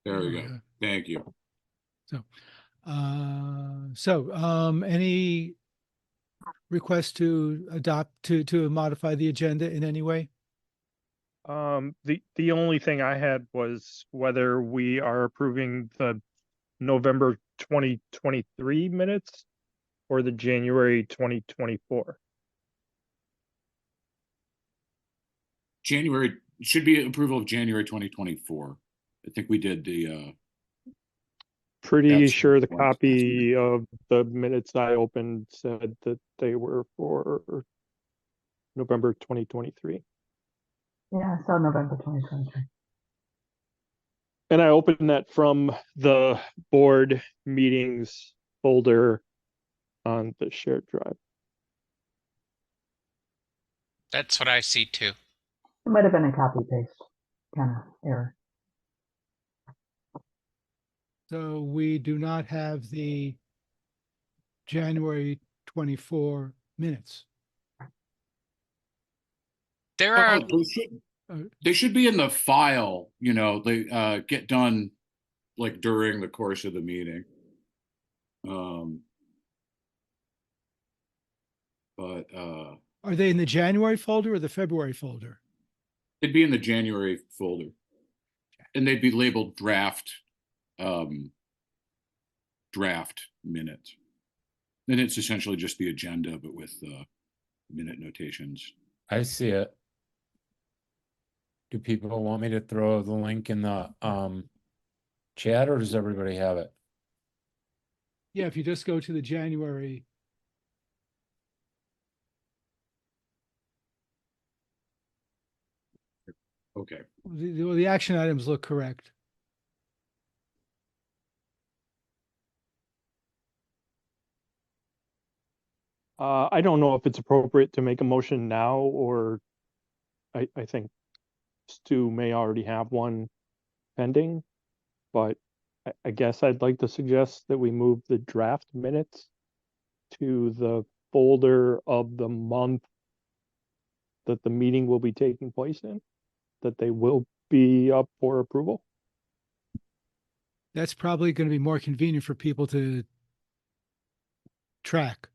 There we go. Thank you. Any request to adopt, to modify the agenda in any way? The only thing I had was whether we are approving the November 2023 minutes or the January 2024. January should be approval of January 2024. I think we did the Pretty That's sure the one. copy of the minutes I opened said that they were for November 2023. Yeah, I saw November 2023. And I opened that from the board meetings folder on the shared drive. That's what I see too. It might have been a copy paste kind of error. So we do not have the January 24 minutes. There are they should be in the file, you know, they get done like during the course of the meeting. Are they in the January folder or the February folder? It'd be in the January folder. And they'd be labeled draft minutes. Then it's essentially just the agenda, but with minute notations. I see it. Do people want me to throw the link in the chat, or does everybody have it? Yeah, if you just go to the January. Okay. The action items look correct. I don't know if it's appropriate to make a motion now, or I think Stu may already have one pending, but I guess I'd like to suggest that we move the draft minutes to the folder of the month that the meeting will be taking place in, that they will be up for approval. That's probably going to be more convenient for people to track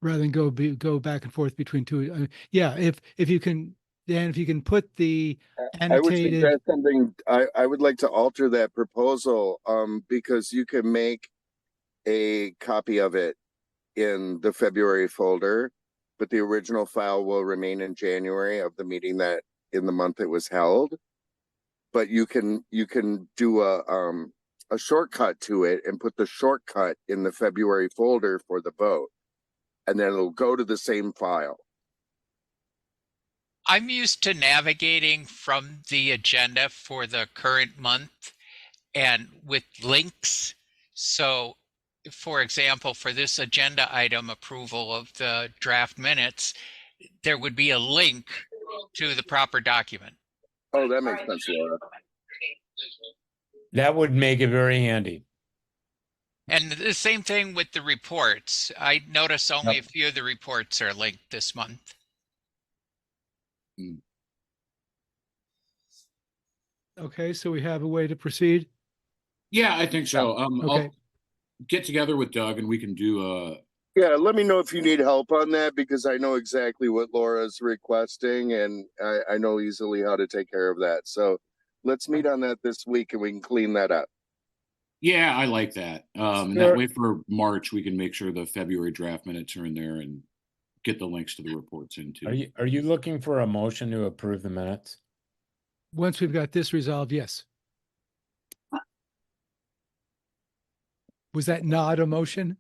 rather than go back and forth between two. Yeah, if you can, Dan, if you can put the annotated. I would suggest something. I would like to alter that proposal because you can make a copy of it in the February folder, but the original file will remain in January of the meeting that in the month it was held. But you can do a shortcut to it and put the shortcut in the February folder for the vote, and then it'll go to the same file. I'm used to navigating from the agenda for the current month and with links. So, for example, for this agenda item, approval of the draft minutes, there would be a link to the proper document. Oh, that makes sense, Laura. That would make it very handy. And the same thing with the reports. I notice only a few of the reports are linked this month. Okay, so we have a way to proceed? Yeah, I think so. Okay. I'll get together with Doug and we can do Yeah, let me know if you need help on that, because I know exactly what Laura's requesting, and I know easily how to take care of that. So let's meet on that this week and we can clean that up. yeah, I like that. And that way for March, we can make sure the February draft minutes are in there and get the links to the reports in too. Are you looking for a motion to approve the minutes? Once we've got this resolved, yes. Was that not a motion?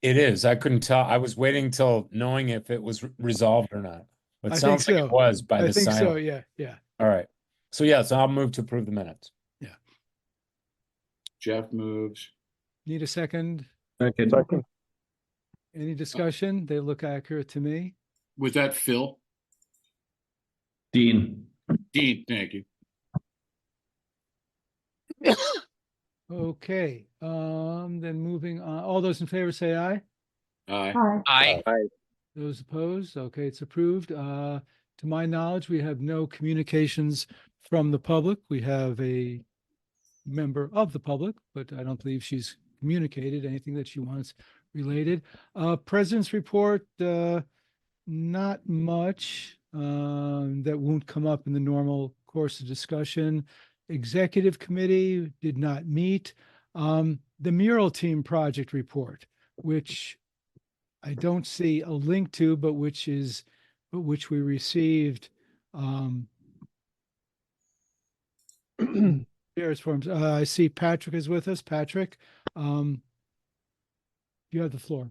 It is. I couldn't tell. I was waiting till knowing if it was resolved or not. But it I sounds think like so. it was by the I think silence. so, yeah. All right. So yes, I'll move to approve the minutes. Yeah. Jeff moves. Need a second? Second. Any discussion? They look accurate to me. Was that Phil? Dean. Dean, thank you. Okay, then moving on. All those in favor say aye. Aye. Hi. Aye. Those opposed? Okay, it's approved. To my knowledge, we have no communications from the public. We have a member of the public, but I don't believe she's communicated anything that she wants related. President's report, not much that won't come up in the normal course of discussion. Executive committee did not meet. The mural team project report, which I don't see a link to, but which we received. Various forms. I see Patrick is with us. Patrick, you have the floor.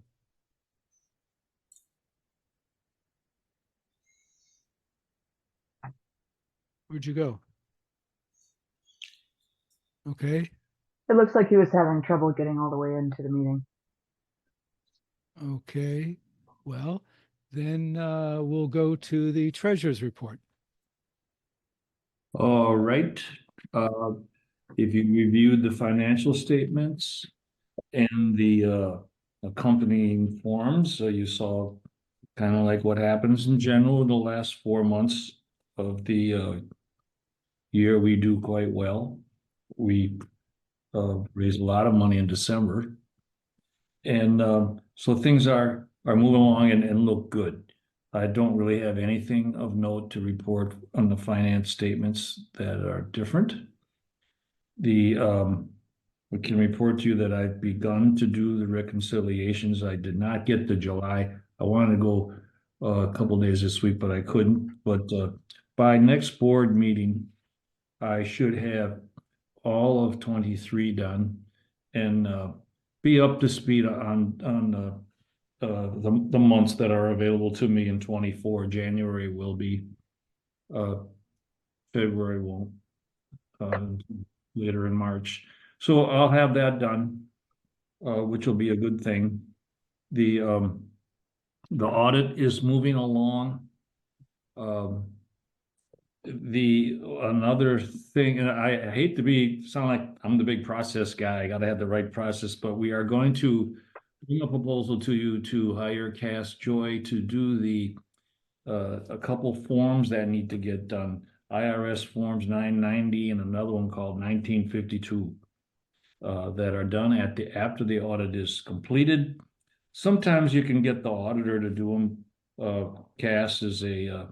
Where'd you go? Okay. It looks like he was having trouble getting all the way into the meeting. Okay. Well, then we'll go to the treasurer's report. All right. If you reviewed the financial statements and the accompanying forms, so you saw kind of like what happens in general in the last 4 months of the year. We do quite well. We raised a lot of money in December. And so things are moving along and look good. I don't really have anything of note to report on the finance statements that are different. We can report to you that I've begun to do the reconciliations. I did not get to July. I wanted to go a couple days this week, but I couldn't. But by next board meeting, I should have all of 23 done and be up to speed on the months that are available to me in 24. January will be, February won't, later in March. So I'll have that done, which will be a good thing. The audit is moving along. Another thing, and I hate to sound like I'm the big process guy, I gotta have the right process, but we are going to bring a proposal to you to hire Cass Joy to do a couple forms that need to get done. IRS forms 990 and another one called 1952 that are done after the audit is completed. Sometimes you can get the auditor to do them. Cass is a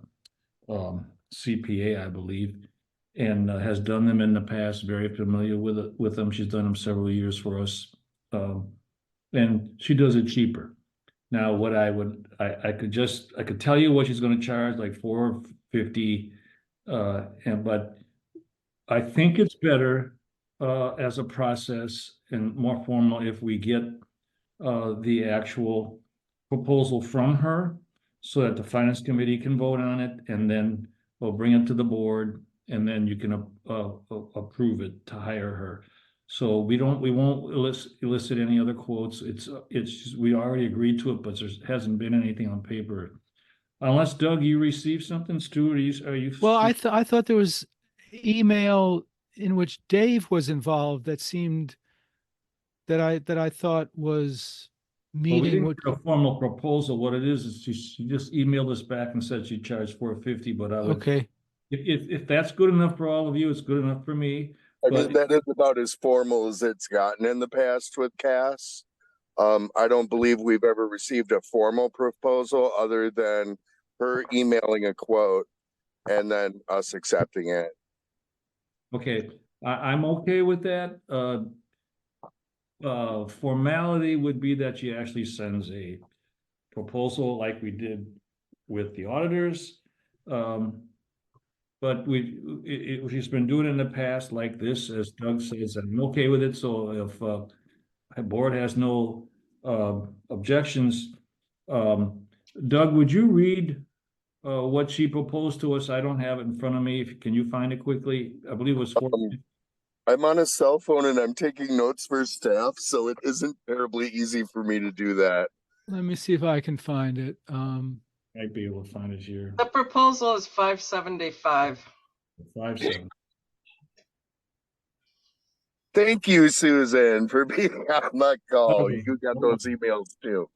CPA, I believe, and has done them in the past, very familiar with them. She's done them several years for us. And she does it cheaper. Now, what I could tell you what she's going to charge, like $450, but I think it's better as a process and more formal if we get the actual proposal from her, so that the finance committee can vote on it, and then we'll bring it to the board, and then you can approve it to hire her. So we won't elicit any other quotes. It's just, we already agreed to it, but there hasn't been anything on paper. Unless, Doug, you received something, Stuart, are you? Well, I thought there was email in which Dave was involved that seemed that I thought was meeting with a formal proposal. What it is she just emailed us back and said she charged $450, but I would, okay. If that's good enough for all of you, it's good enough for me. I mean, that is about as formal as it's gotten in the past with Cass. I don't believe we've ever received a formal proposal other than her emailing a quote and then us accepting it. Okay, I'm okay with that. Formality would be that she actually sends a proposal like we did with the auditors. But she's been doing it in the past like this, as Doug says, and I'm okay with it. So if the board has no objections, Doug, would you read what she proposed to us? I don't have it in front of me. Can you find it quickly? I believe it was I'm on a cell phone and I'm taking notes for staff, so it isn't terribly easy for me to do that. Let me see if I can find it. Might be able to find it here. The proposal is 575. 57. Thank you, Susan, for being on the call. You got those emails too.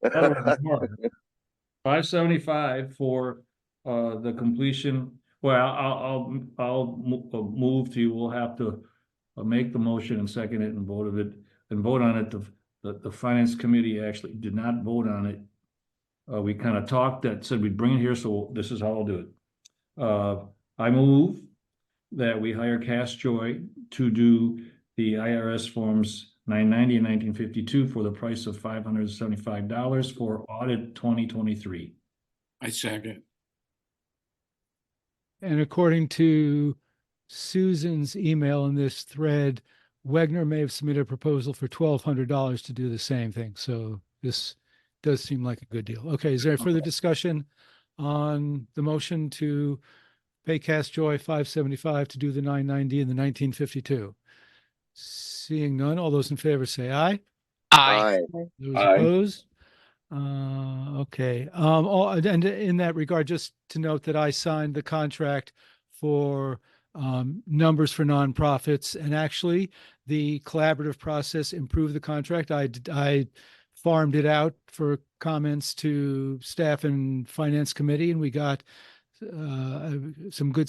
575 for the completion. Well, I'll move to you. We'll have to make the motion and second it and vote on it. The finance committee actually did not vote on it. We kind of talked that said we'd bring it here, so this is how I'll do it. I move that we hire Cass Joy to do the IRS forms 990 and 1952 for the price of $575 for audit 2023. I second. And according to Susan's email in this thread, Wegner may have submitted a proposal for $1,200 to do the same thing. So this does seem like a good deal. Okay, is there further discussion on the motion to pay Cass Joy $575 to do the 990 and the 1952? Seeing none, all those in favor say aye. Aye. Those opposed? Okay. And in that regard, just to note that I signed the contract for numbers for nonprofits, and actually the collaborative process improved the contract. I farmed it out for comments to staff and finance committee, and we got a good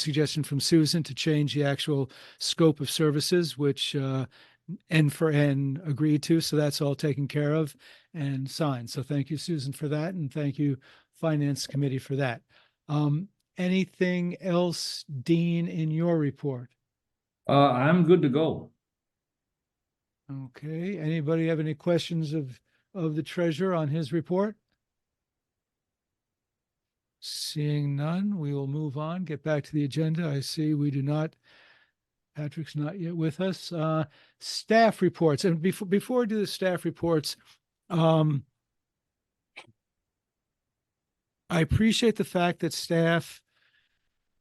suggestion from Susan to change the actual scope of services, which N for N agreed to. So that's all taken care of and signed. So thank you, Susan, for that. And thank you, Finance Committee, for that. Anything else, Dean, in your report? I'm good to go. Okay. Anybody have any questions of the treasurer on his report? Seeing none, we will move on, get back to the agenda. I see we do not, Patrick's not yet with us. Staff reports. And before I do the staff reports, I appreciate the fact that staff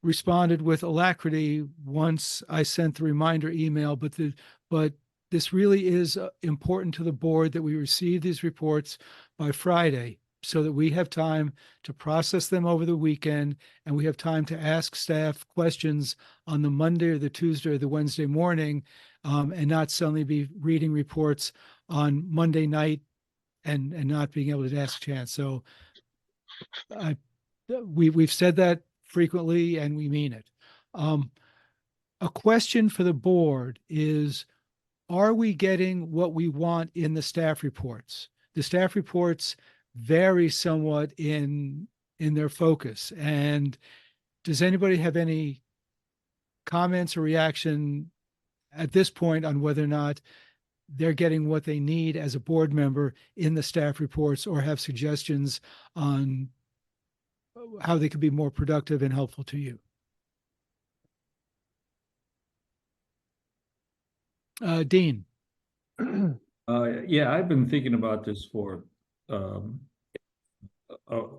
responded with alacrity once I sent the reminder email, but this really is important to the board that we receive these reports by Friday, so that we have time to process them over the weekend, and we have time to ask staff questions on the Monday or the Tuesday or the Wednesday morning, and not suddenly be reading reports on Monday night and not being able to ask a chance. So we've said that frequently, and we mean it. A question for the board is, are we getting what we want in the staff reports? The staff reports vary somewhat in their focus. And does anybody have any comments or reaction at this point on whether or not they're getting what they need as a board member in the staff reports, or have suggestions on how they could be more productive and helpful to you? Dean. Yeah, I've been thinking about this for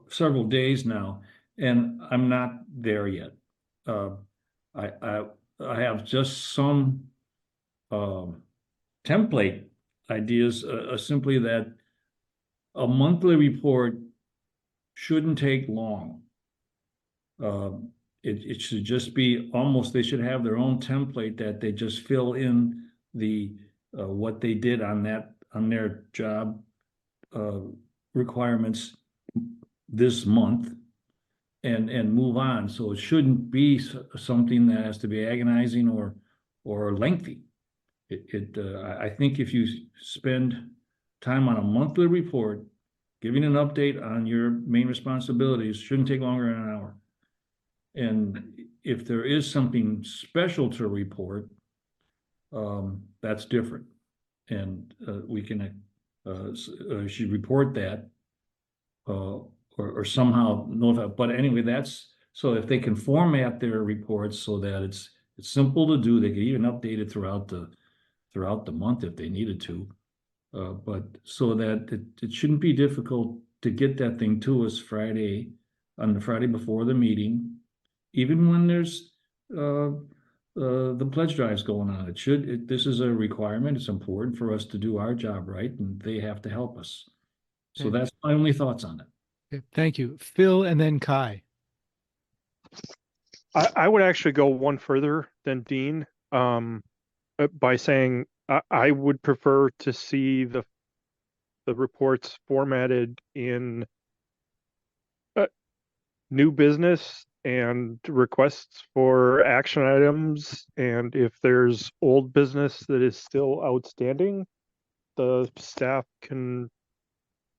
several days now, and I'm not there yet. I have just some template ideas, simply that a monthly report shouldn't take long. It should just be almost, they should have their own template that they just fill in the what they did on their job requirements this month, and move on. So it shouldn't be something that has to be agonizing or lengthy. I think if you spend time on a monthly report, giving an update on your main responsibilities, shouldn't take longer than an hour. And if there is something special to report, that's different. And we can, should report that, or somehow notify. But anyway, that's, so if they can format their reports so that it's simple to do, they can even update it throughout the month if they needed to. But so that it shouldn't be difficult to get that thing to us on the Friday before the meeting, even when there's the pledge drives going on. This is a requirement. It's important for us to do our job right, and they have to help us. So Okay. that's my only thoughts on it. Okay, thank you. Phil, and then Kai. I would actually go one further than Dean, by saying I would prefer to see the reports formatted in new business and requests for action items. And if there's old business that is still outstanding, the staff can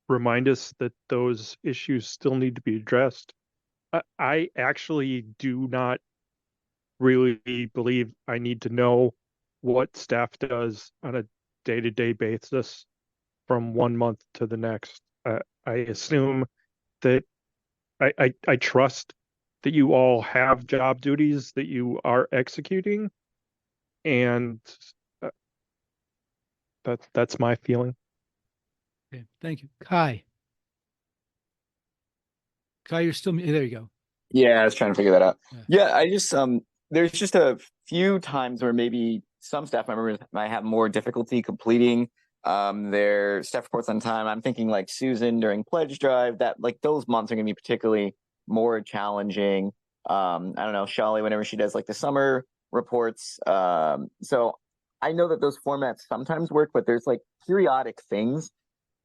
remind us that those issues still need to be addressed. I actually do not really believe I need to know what staff does on a day-to-day basis from 1 month to the next. I assume that I trust that you all have job duties that you are executing, and that's my feeling. Okay, thank you. Kai, you're still, there you go. Yeah, I was trying to figure that out. Yeah. Yeah, I just there's just a few times where maybe some staff members might have more difficulty completing their staff reports on time. I'm thinking like Susan during pledge drive, that like those months are gonna be particularly more challenging. I don't know, Shali, whenever she does like the summer reports. So I know that those formats sometimes work, but there's like periodic things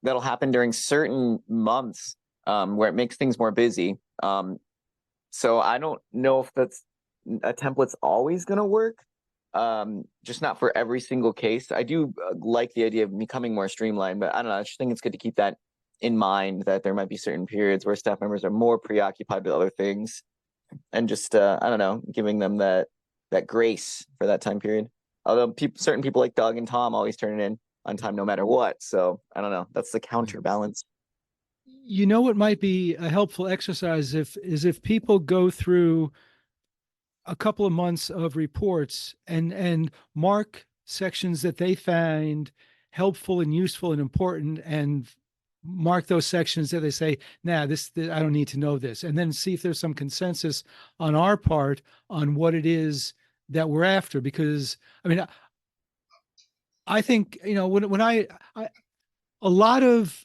that'll happen during certain months where it makes things more busy. So I don't know if a template's always going to work, just not for every single case. I do like the idea of becoming more streamlined, but I don't know. I just think it's good to keep that in mind, that there might be certain periods where staff members are more preoccupied with other things, and just I don't know, giving them that grace for that time period. Although certain people like Doug and Tom always turn it in on time no matter what. So I don't know. That's the counterbalance. You know what might be a helpful exercise if people go through a couple of months of reports and mark sections that they find helpful and useful and important, and mark those sections that they say, nah, this I don't need to know this, and then see if there's some consensus on our part on what it is that we're after. Because I mean, I think, you know, when I a lot of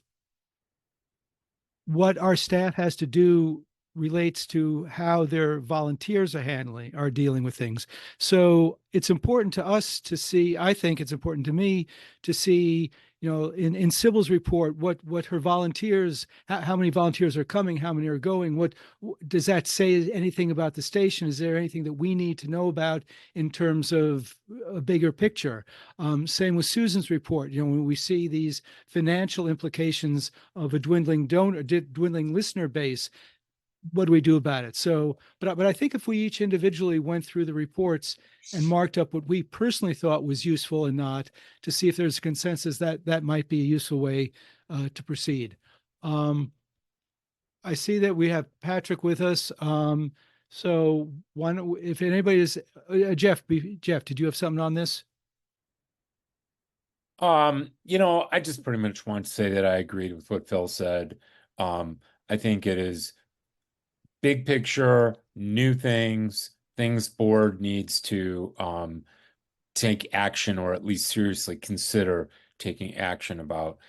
what our staff has to do relates to how their volunteers are dealing with things. So it's important to us to see, I think it's important to me to see, you know, in Sybil's report, what her volunteers, how many volunteers are coming, how many are going, what does that say anything about the station? Is there anything that we need to know about in terms of a bigger picture? Same with Susan's report. You know, when we see these financial implications of a dwindling listener base, what do we do about it? So, but I think if we each individually went through the reports and marked up what we personally thought was useful and not, to see if there's a consensus, that might be a useful way to proceed. I see that we have Patrick with us. So why don't, if anybody is, Jeff, did you have something on this? You know, I just pretty much want to say that I agreed with what Phil said. I think it is big picture, new things board needs to take action, or at least seriously consider taking action about.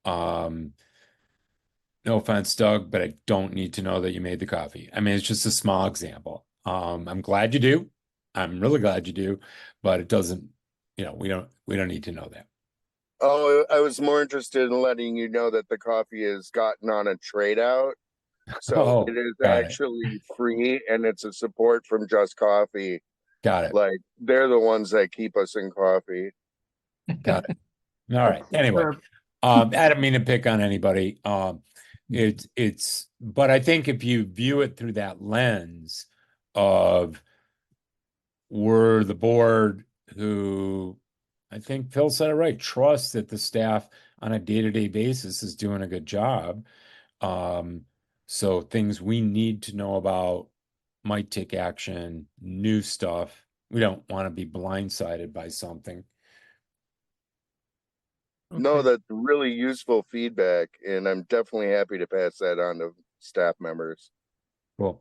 No offense, Doug, but I don't need to know that you made the coffee. I mean, it's just a small example. I'm glad you do. I'm really glad you do, but it doesn't, you know, we don't need to know that. Oh, I was more interested in letting you know that the coffee has gotten on a trade out. So it is actually free, and it's a support from Just Coffee. Got it. Like, they're the ones that keep us in coffee. Got it. All right. Anyway, I don't mean to pick on anybody. But I think if you view it through that lens of, we're the board who, I think Phil said it right, trust that the staff on a day-to-day basis is doing a good job. So things we need to know about, might take action, new stuff. We don't want to be blindsided by something. Okay. No, that's really useful feedback, and I'm definitely happy to pass that on to staff members. Cool.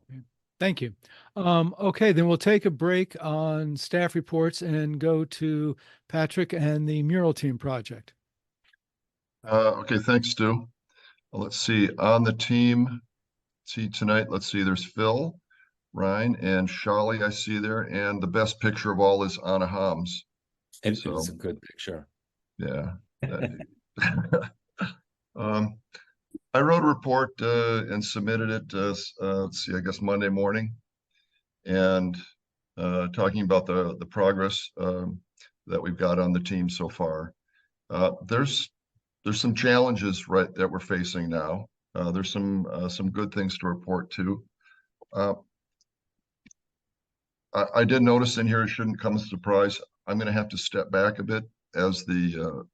Thank you. Okay, then we'll take a break on staff reports and go to Patrick and the mural team project. Okay, thanks, Stu. Let's see, on the team, tonight, let's see, there's Phil, Ryan, and Shali I see there, and the best picture of all is Anna Hams. It is a good picture. Yeah. I wrote a report and submitted it, let's see, I guess Monday morning. and talking about the progress that we've got on the team so far. There's some challenges that we're facing now. There's some good things to report too. I did notice in here, it shouldn't come as a surprise, I'm going to have to step back a bit as the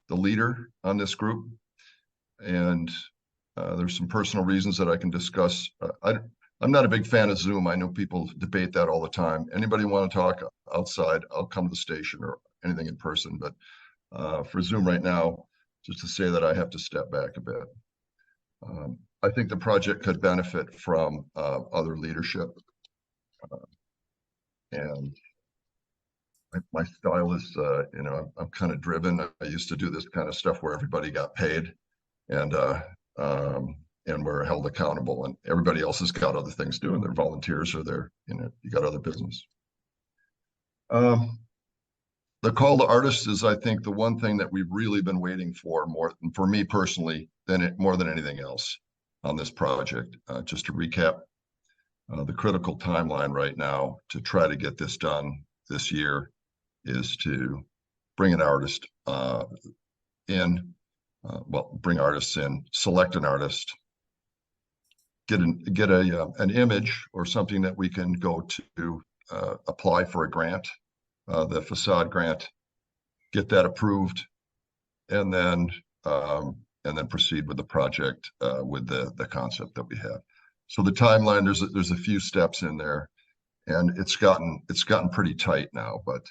leader on this group, and there's some personal reasons that I can discuss. I'm not a big fan of Zoom. I know people debate that all the time. Anybody want to talk outside, I'll come to the station or anything in person. But for Zoom right now, just to say that I have to step back a bit. I think the project could benefit from other leadership. And my style is, I'm kind of driven. I used to do this kind of stuff where everybody got paid and we're held accountable, and everybody else has got other things doing. They're volunteers or you got other business. The call to artists is, I think, the one thing that we've really been waiting for more, for me personally, more than anything else on this project. Just to recap, the critical timeline right now to try to get this done this year is to bring an artist bring artists in, select an artist, get an image or something that we can go to apply for a grant, the facade grant, get that approved, and then proceed with the project with the concept that we have. So the timeline, there's a few steps in there, and it's gotten pretty tight now. But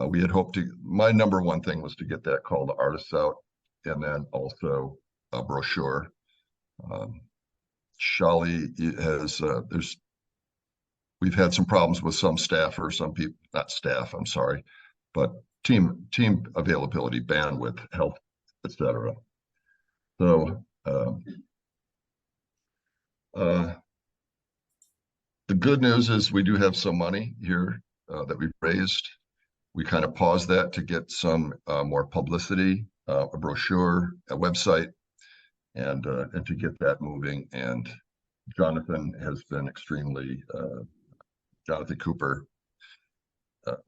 we had hoped to. My number one thing was to get that call to artists out, and then also a brochure. Shali has we've had some problems with some staff or some people, not staff, I'm sorry, but team availability, bandwidth, health, etc. So the good news is we do have some money here that we've raised. We kind of paused that to get some more publicity, a brochure, a website, and to get that moving. And Jonathan has been extremely, Jonathan Cooper,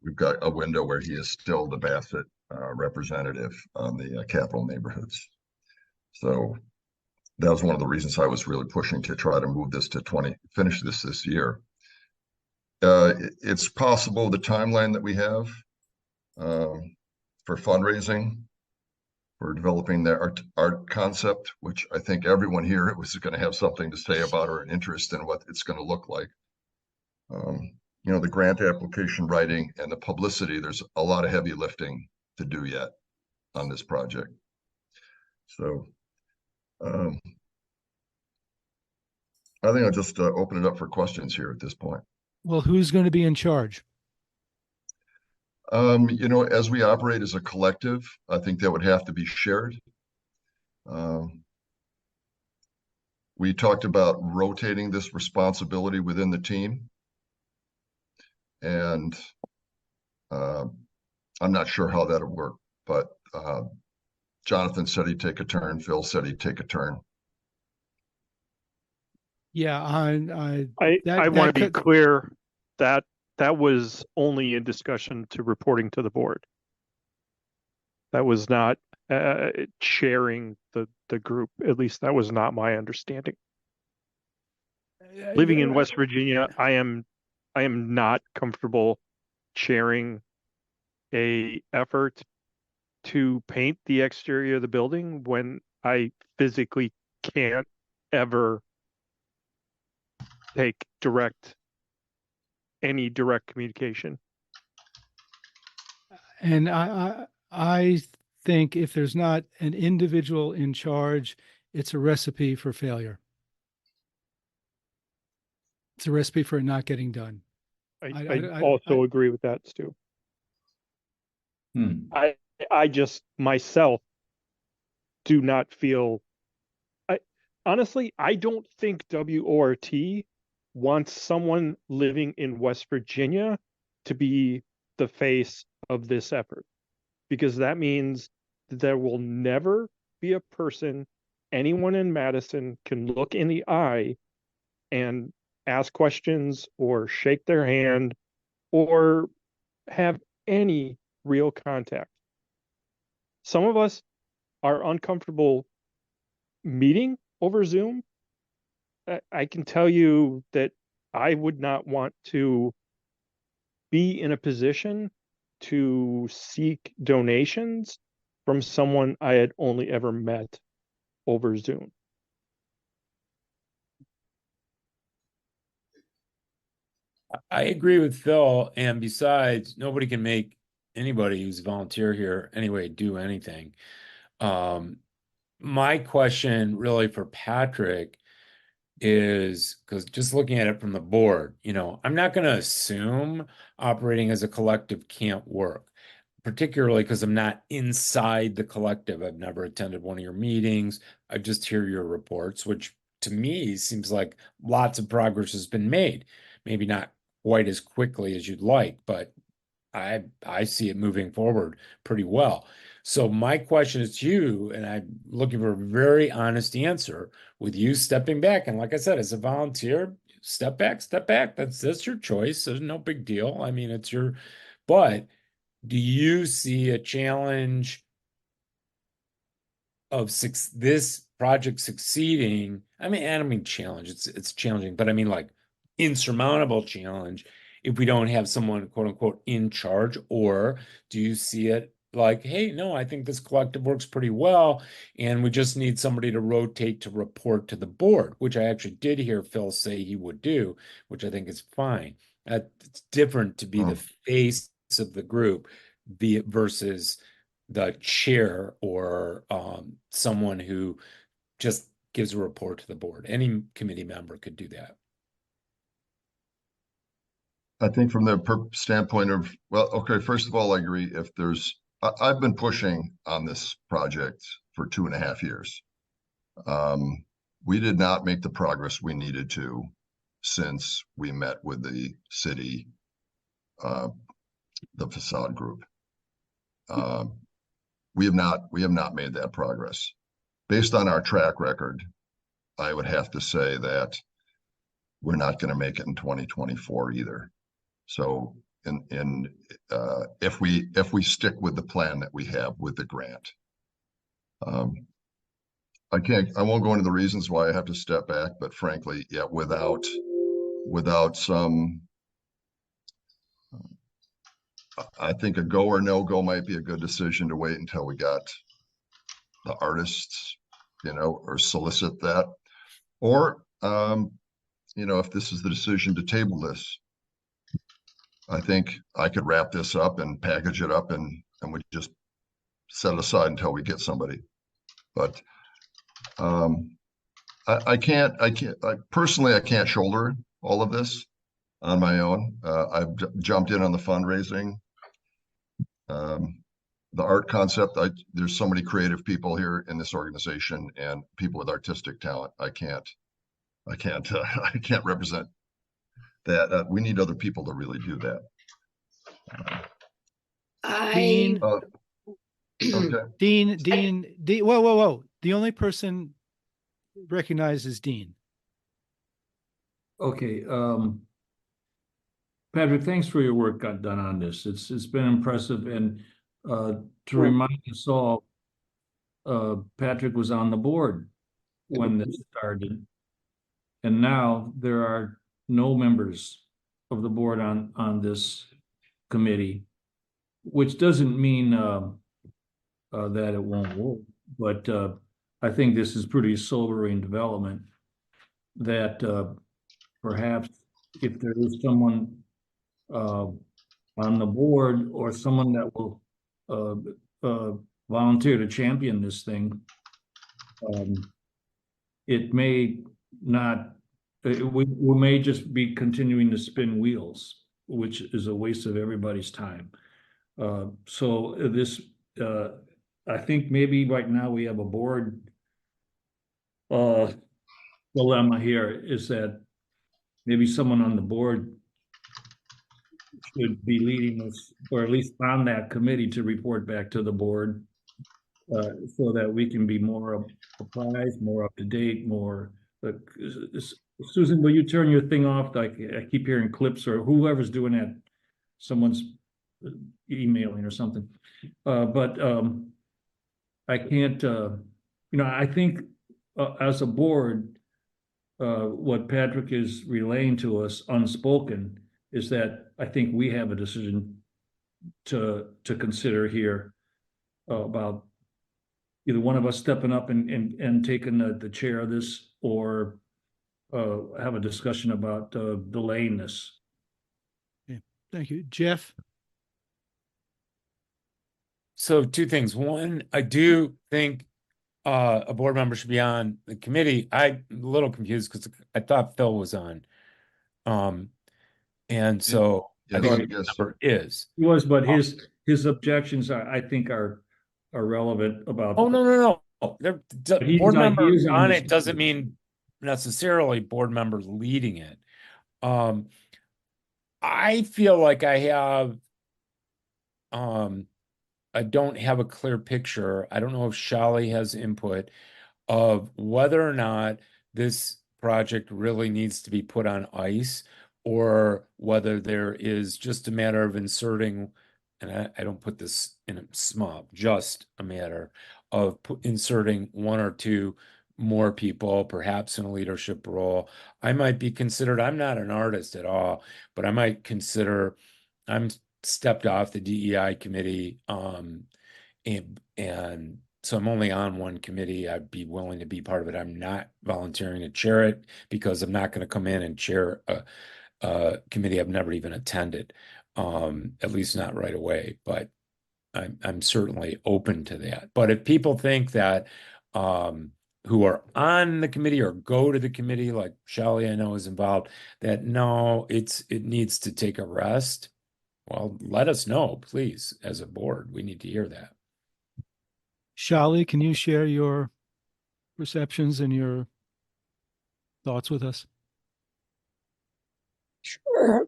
we've got a window where he is still the Bassett representative on the capital neighborhoods. So that was one of the reasons I was really pushing to try to move this to finish this year. It's possible the timeline that we have for fundraising, for developing the art concept, which I think everyone here was going to have something to say about or an interest in what it's going to look like. The grant application writing and the publicity, there's a lot of heavy lifting to do yet on this project. So I think I'll just open it up for questions here at this point. Well, who's going to be in charge? As we operate as a collective, I think that would have to be shared. We talked about rotating this responsibility within the team. And I'm not sure how that'll work, but Jonathan said he'd take a turn. Phil said he'd take a turn. Yeah, I want to be clear that that was only in discussion to reporting to the board. That was not chairing the group. At least that was not my understanding. Living in West Virginia, I am not comfortable chairing a effort to paint the exterior of the building when I physically can't ever take any direct communication. And I think if there's not an individual in charge, it's a recipe for failure. It's a recipe for it not getting done. I also agree with that, Stu. I just myself do not feel. Honestly, I don't think WORT wants someone living in West Virginia to be the face of this effort, because that means that there will never be a person anyone in Madison can look in the eye and ask questions or shake their hand or have any real contact. Some of us are uncomfortable meeting over Zoom. I can tell you that I would not want to be in a position to seek donations from someone I had only ever met over Zoom. I agree with Phil. And besides, nobody can make anybody who's a volunteer here anyway do anything. My question really for Patrick is, because just looking at it from the board, I'm not going to assume operating as a collective can't work, particularly because I'm not inside the collective. I've never attended one of your meetings. I just hear your reports, which to me seems like lots of progress has been made. Maybe not quite as quickly as you'd like, but I see it moving forward pretty well. So my question is to you, and I'm looking for a very honest answer with you stepping back. And like I said, as a volunteer, step back. That's your choice. There's no big deal. I mean, but do you see a challenge of this project succeeding? I don't mean challenge, it's challenging, but I mean like insurmountable challenge if we don't have someone quote unquote in charge? Or do you see it like, hey, no, I think this collective works pretty well and we just need somebody to rotate to report to the board, which I actually did hear Phil say he would do, which I think is fine. It's different to be the face of the group versus the chair or someone who just gives a report to the board. Any committee member could do that. I think from the standpoint of, well, okay, first of all, I agree. I've been pushing on this project for 2.5 years. We did not make the progress we needed to since we met with the city, the facade group. We have not made that progress. Based on our track record, I would have to say that we're not going to make it in 2024 either. So if we stick with the plan that we have with the grant, I won't go into the reasons why I have to step back, but frankly, yeah, without some, I think a go or no go might be a good decision to wait until we got the artists, or solicit that, or if this is the decision to table this, I think I could wrap this up and package it up and we just set it aside until we get somebody. But I personally can't shoulder all of this on my own. I've jumped in on the fundraising, the art concept. There's so many creative people here in this organization and people with artistic talent. I can't represent that. We need other people to really do that. Dean, okay. Dean, whoa. The only person recognized is Dean. Okay. Patrick, thanks for your work done on this. It's been impressive. And to remind us all, Patrick was on the board when this started. And now there are no members of the board on this committee, which doesn't mean that it won't work. But I think this is pretty sobering development that perhaps if there is someone on the board or someone that will volunteer to champion this thing, it may not, we may just be continuing to spin wheels, which is a waste of everybody's time. So this, I think maybe right now we have a board dilemma here, is that maybe someone on the board should be leading this, or at least on that committee, to report back to the board, so that we can be more apprised, more up to date, more Susan, will you turn your thing off? Like I keep hearing clips or whoever's doing that, someone's emailing or something. But I can't, I think as a board, what Patrick is relaying to us unspoken is that I think we have a decision to consider here about either one of us stepping up and taking the chair of this, or have a discussion about delaying this. Okay, thank you. Jeff? So two things. One, I do think a board member should be on the committee. I'm a little confused because I thought Phil was on. And so I Yes, think yes. the member is. He was, but his objections I think are relevant about. Oh, no. Board member he is on this it doesn't mean necessarily board members leading it. I feel like I don't have a clear picture. I don't know if Shali has input of whether or not this project really needs to be put on ice, or whether there is just a matter of inserting, and I don't put this in a small, just a matter of inserting one or two more people, perhaps in a leadership role. I might be considered, I'm not an artist at all, but I might consider, I'm stepped off the DEI committee, and so I'm only on one committee. I'd be willing to be part of it. I'm not volunteering to chair it because I'm not going to come in and chair a committee I've never even attended, at least not right away. But I'm certainly open to that. But if people think that who are on the committee or go to the committee, like Shelley I know is involved, that no, it needs to take a rest, well, let us know, please, as a board. We need to hear that. Shali, can you share your perceptions and your thoughts with us? Sure.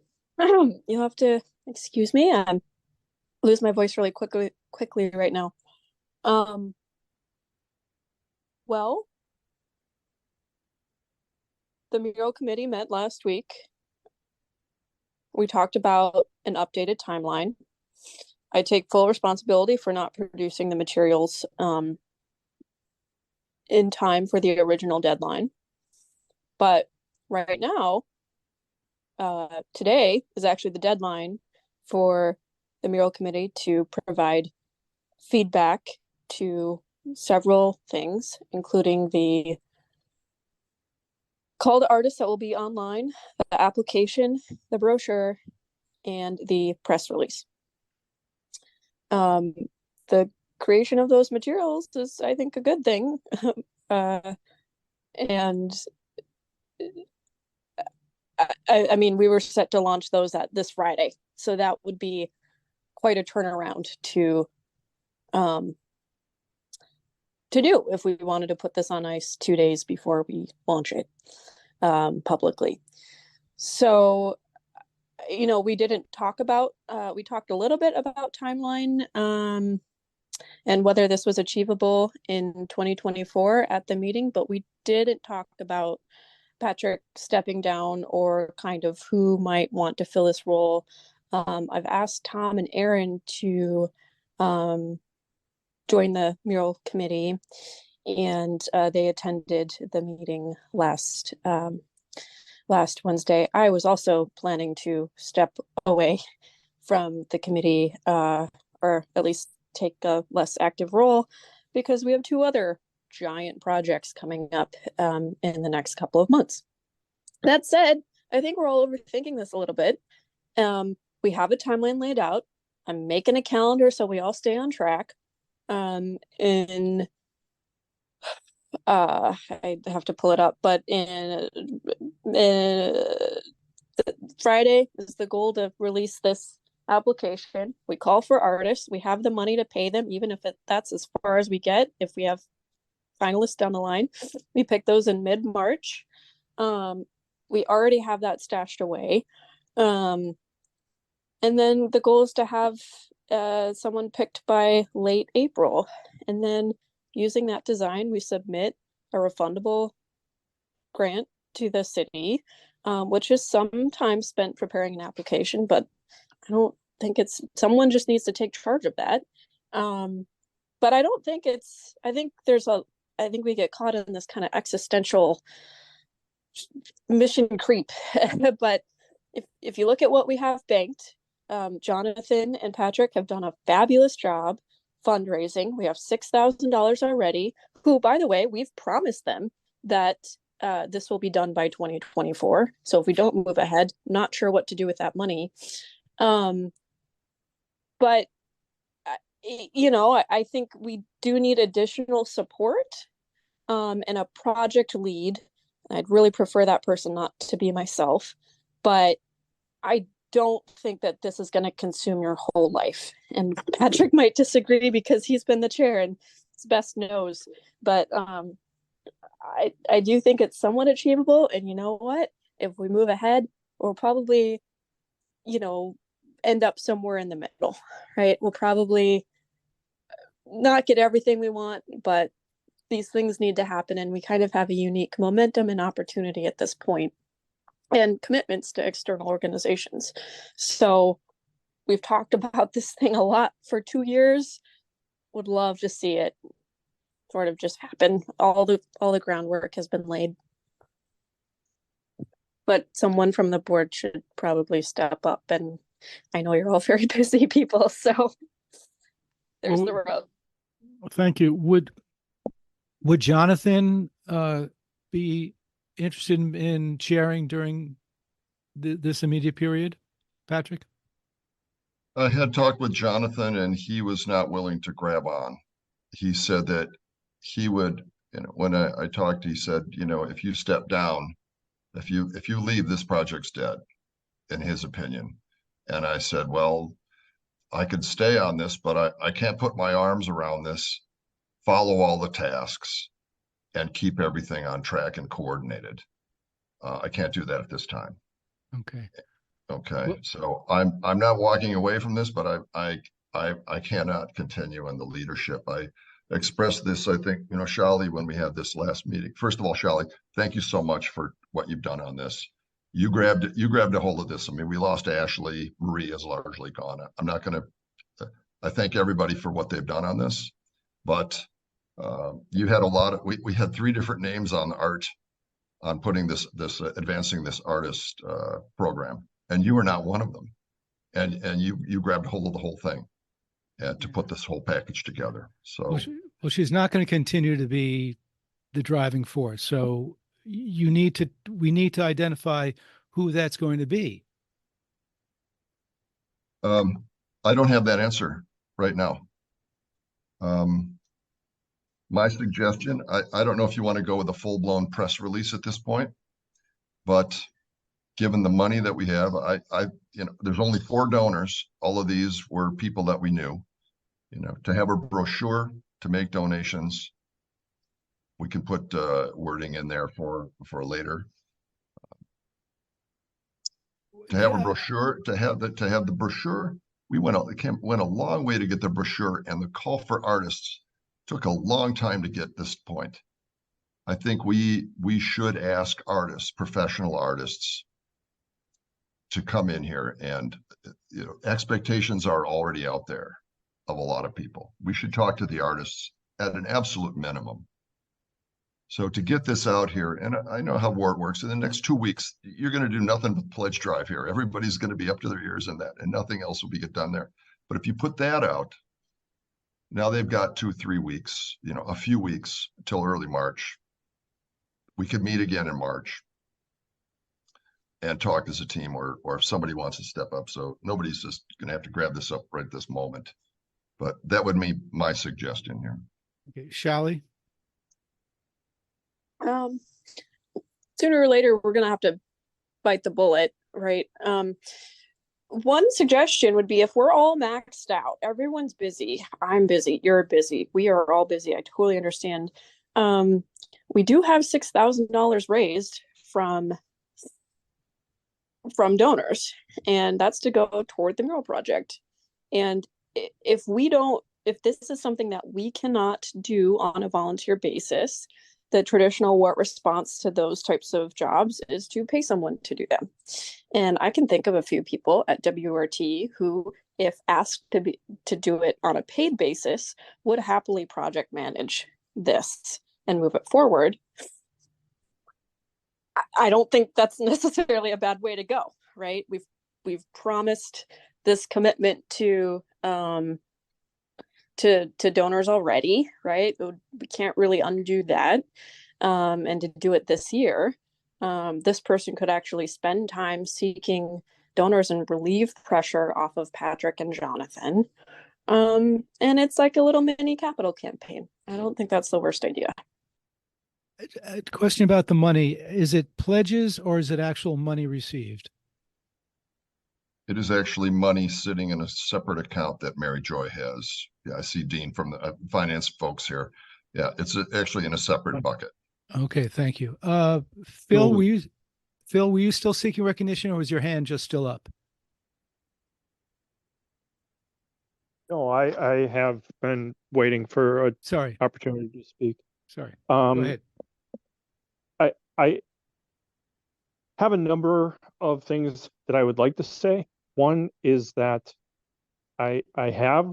You'll have to excuse me. I lose my voice really quickly right now. Well, the mural committee met last week. We talked about an updated timeline. I take full responsibility for not producing the materials in time for the original deadline. But right now, today is actually the deadline for the mural committee to provide feedback to several things, including the call to artists that will be online, the application, the brochure, and the press release. The creation of those materials is, I think, a good thing. And I mean, we were set to launch those this Friday, so that would be quite a turnaround to do if we wanted to put this on ice 2 days before we launch it publicly. So, we didn't talk about, we talked a little bit about timeline and whether this was achievable in 2024 at the meeting, but we didn't talk about Patrick stepping down or kind of who might want to fill this role. I've asked Tom and Aaron to join the mural committee, and they attended the meeting last Wednesday. I was also planning to step away from the committee, or at least take a less active role, because we have 2 other giant projects coming up in the next couple of months. That said, I think we're all overthinking this a little bit. We have a timeline laid out. I'm making a calendar so we all stay on track. I have to pull it up, but in Friday is the goal to release this application. We call for artists. We have the money to pay them, even if that's as far as we get. If we have finalists down the line, we pick those in mid-March. We already have that stashed away. And then the goal is to have someone picked by late April. And then using that design, we submit a refundable grant to the city, which is some time spent preparing an application, but I don't think someone just needs to take charge of that. But I don't think I think we get caught in this kind of existential mission creep. But if you look at what we have banked, Jonathan and Patrick have done a fabulous job fundraising. We have $6,000 already, who, by the way, we've promised them that this will be done by 2024. So if we don't move ahead, not sure what to do with that money. But I think we do need additional support and a project lead. I'd really prefer that person not to be myself, but I don't think that this is going to consume your whole life. And Patrick might disagree because he's been the chair and his best knows, but I do think it's somewhat achievable. And you know what? If we move ahead, we'll probably, end up somewhere in the middle, right? We'll probably not get everything we want, but these things need to happen. And we kind of have a unique momentum and opportunity at this point, and commitments to external organizations. So we've talked about this thing a lot for 2 years. Would love to see it sort of just happen. All the groundwork has been laid. But someone from the board should probably step up, and I know you're all very busy people, so there's the road. Thank you. Would Jonathan be interested in chairing during this immediate period, Patrick? I had talked with Jonathan, and he was not willing to grab on. He said that he would, when I talked, he said, if you step down, if you leave, this project's dead, in his opinion. And I said, well, I could stay on this, but I can't put my arms around this, follow all the tasks, and keep everything on track and coordinated. I can't do that at this time. Okay. Okay. So I'm not walking away from this, but I cannot continue in the leadership. I expressed this, I think, Shali, when we had this last meeting. First of all, Shali, thank you so much for what you've done on this. You grabbed a hold of this. I mean, we lost Ashley. Marie is largely gone. I'm not going to, I thank everybody for what they've done on this, but you had we had 3 different names on art on putting this advancing this artist program, and you were not one of them. And you grabbed hold of the whole thing and to put this whole package together. So well, she's not going to continue to be the driving force. So we need to identify who that's going to be. I don't have that answer right now. My suggestion, I don't know if you want to go with a full-blown press release at this point, but given the money that we have, there's only 4 donors. All of these were people that we knew, to have a brochure to make donations. We can put wording in there for later. To have a brochure, to have the brochure, we went a long way to get the brochure, and the call for artists took a long time to get this point. I think we should ask artists, professional artists, to come in here, and expectations are already out there of a lot of people. We should talk to the artists at an absolute minimum. So to get this out here, and I know how WORT works, in the next 2 weeks, you're going to do nothing but pledge drive here. Everybody's going to be up to their ears in that, and nothing else will be get done there. But if you put that out, now they've got 2-3 weeks, a few weeks till early March. We could meet again in March and talk as a team, or if somebody wants to step up. So nobody's just going to have to grab this up right this moment. But that would be my suggestion here. Okay, Shali? Sooner or later, we're going to have to bite the bullet, right? One suggestion would be, if we're all maxed out, everyone's busy, I'm busy, you're busy, we are all busy, I totally understand. We do have $6,000 raised from donors, and that's to go toward the mural project. And if this is something that we cannot do on a volunteer basis, the traditional WORT response to those types of jobs is to pay someone to do them. And I can think of a few people at WRT who, if asked to do it on a paid basis, would happily project manage this and move it forward. I don't think that's necessarily a bad way to go, right? We've promised this commitment to donors already, right? We can't really undo that. And to do it this year, this person could actually spend time seeking donors and relieve pressure off of Patrick and Jonathan. And it's like a little mini capital campaign. I don't think that's the worst idea. A question about the money. Is it pledges or is it actual money received? It is actually money sitting in a separate account that Mary Joy has. Yeah, I see Dean from the finance folks here. Yeah, it's actually in a separate bucket. Okay, thank you. Phil, were you still seeking recognition, or was your hand just still up? No, I have been waiting for a Sorry opportunity to speak. Sorry. Go ahead. I have a number of things that I would like to say. One is that I have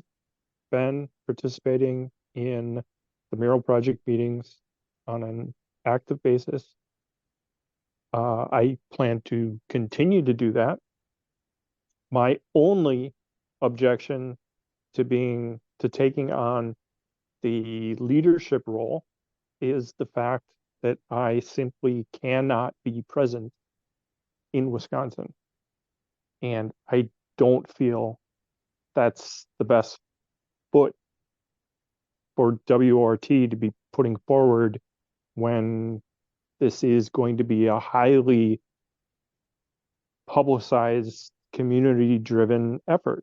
been participating in the mural project meetings on an active basis. I plan to continue to do that. My only objection to taking on the leadership role is the fact that I simply cannot be present in Wisconsin. And I don't feel that's the best foot for WRT to be putting forward when this is going to be a highly publicized, community-driven effort.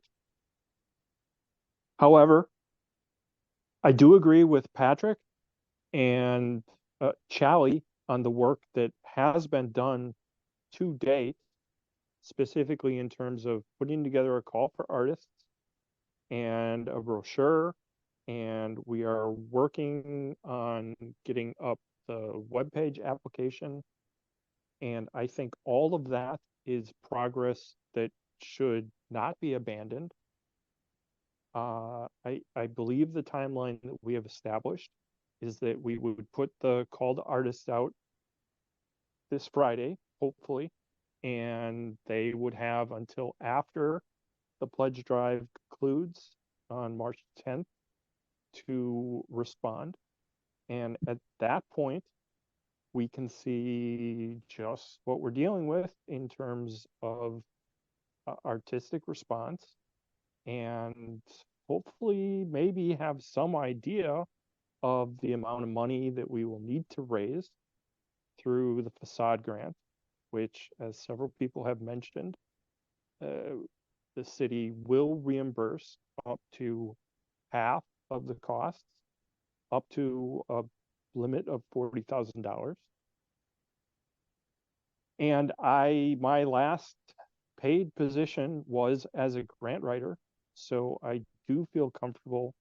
However, I do agree with Patrick and Chally on the work that has been done to date, specifically in terms of putting together a call for artists and a brochure. And we are working on getting up the webpage application. And I think all of that is progress that should not be abandoned. I believe the timeline that we have established is that we would put the call to artists out this Friday, hopefully, and they would have until after the pledge drive concludes on March 10th to respond. And at that point, we can see just what we're dealing with in terms of artistic response, and hopefully maybe have some idea of the amount of money that we will need to raise through the facade grant, which, as several people have mentioned, the city will reimburse up to half of the costs, up to a limit of $40,000. And my last paid position was as a grant writer, so I do feel comfortable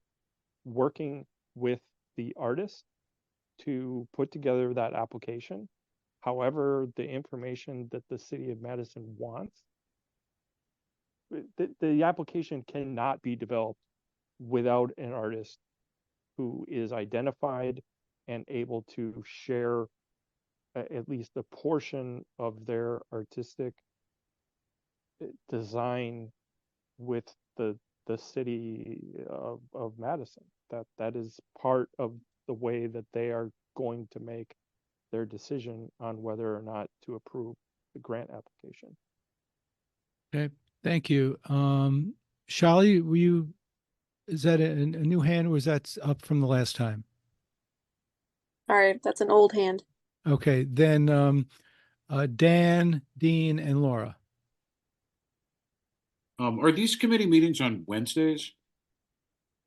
working with the artist to put together that application. However, the information that the city of Madison wants, the application cannot be developed without an artist who is identified and able to share at least a portion of their artistic design with the city of Madison. That is part of the way that they are going to make their decision on whether or not to approve the grant application. Okay, thank you. Chally, is that a new hand, or was that up from the last time? All right, that's an old hand. Okay, then Dan, Dean, and Laura. Are these committee meetings on Wednesdays?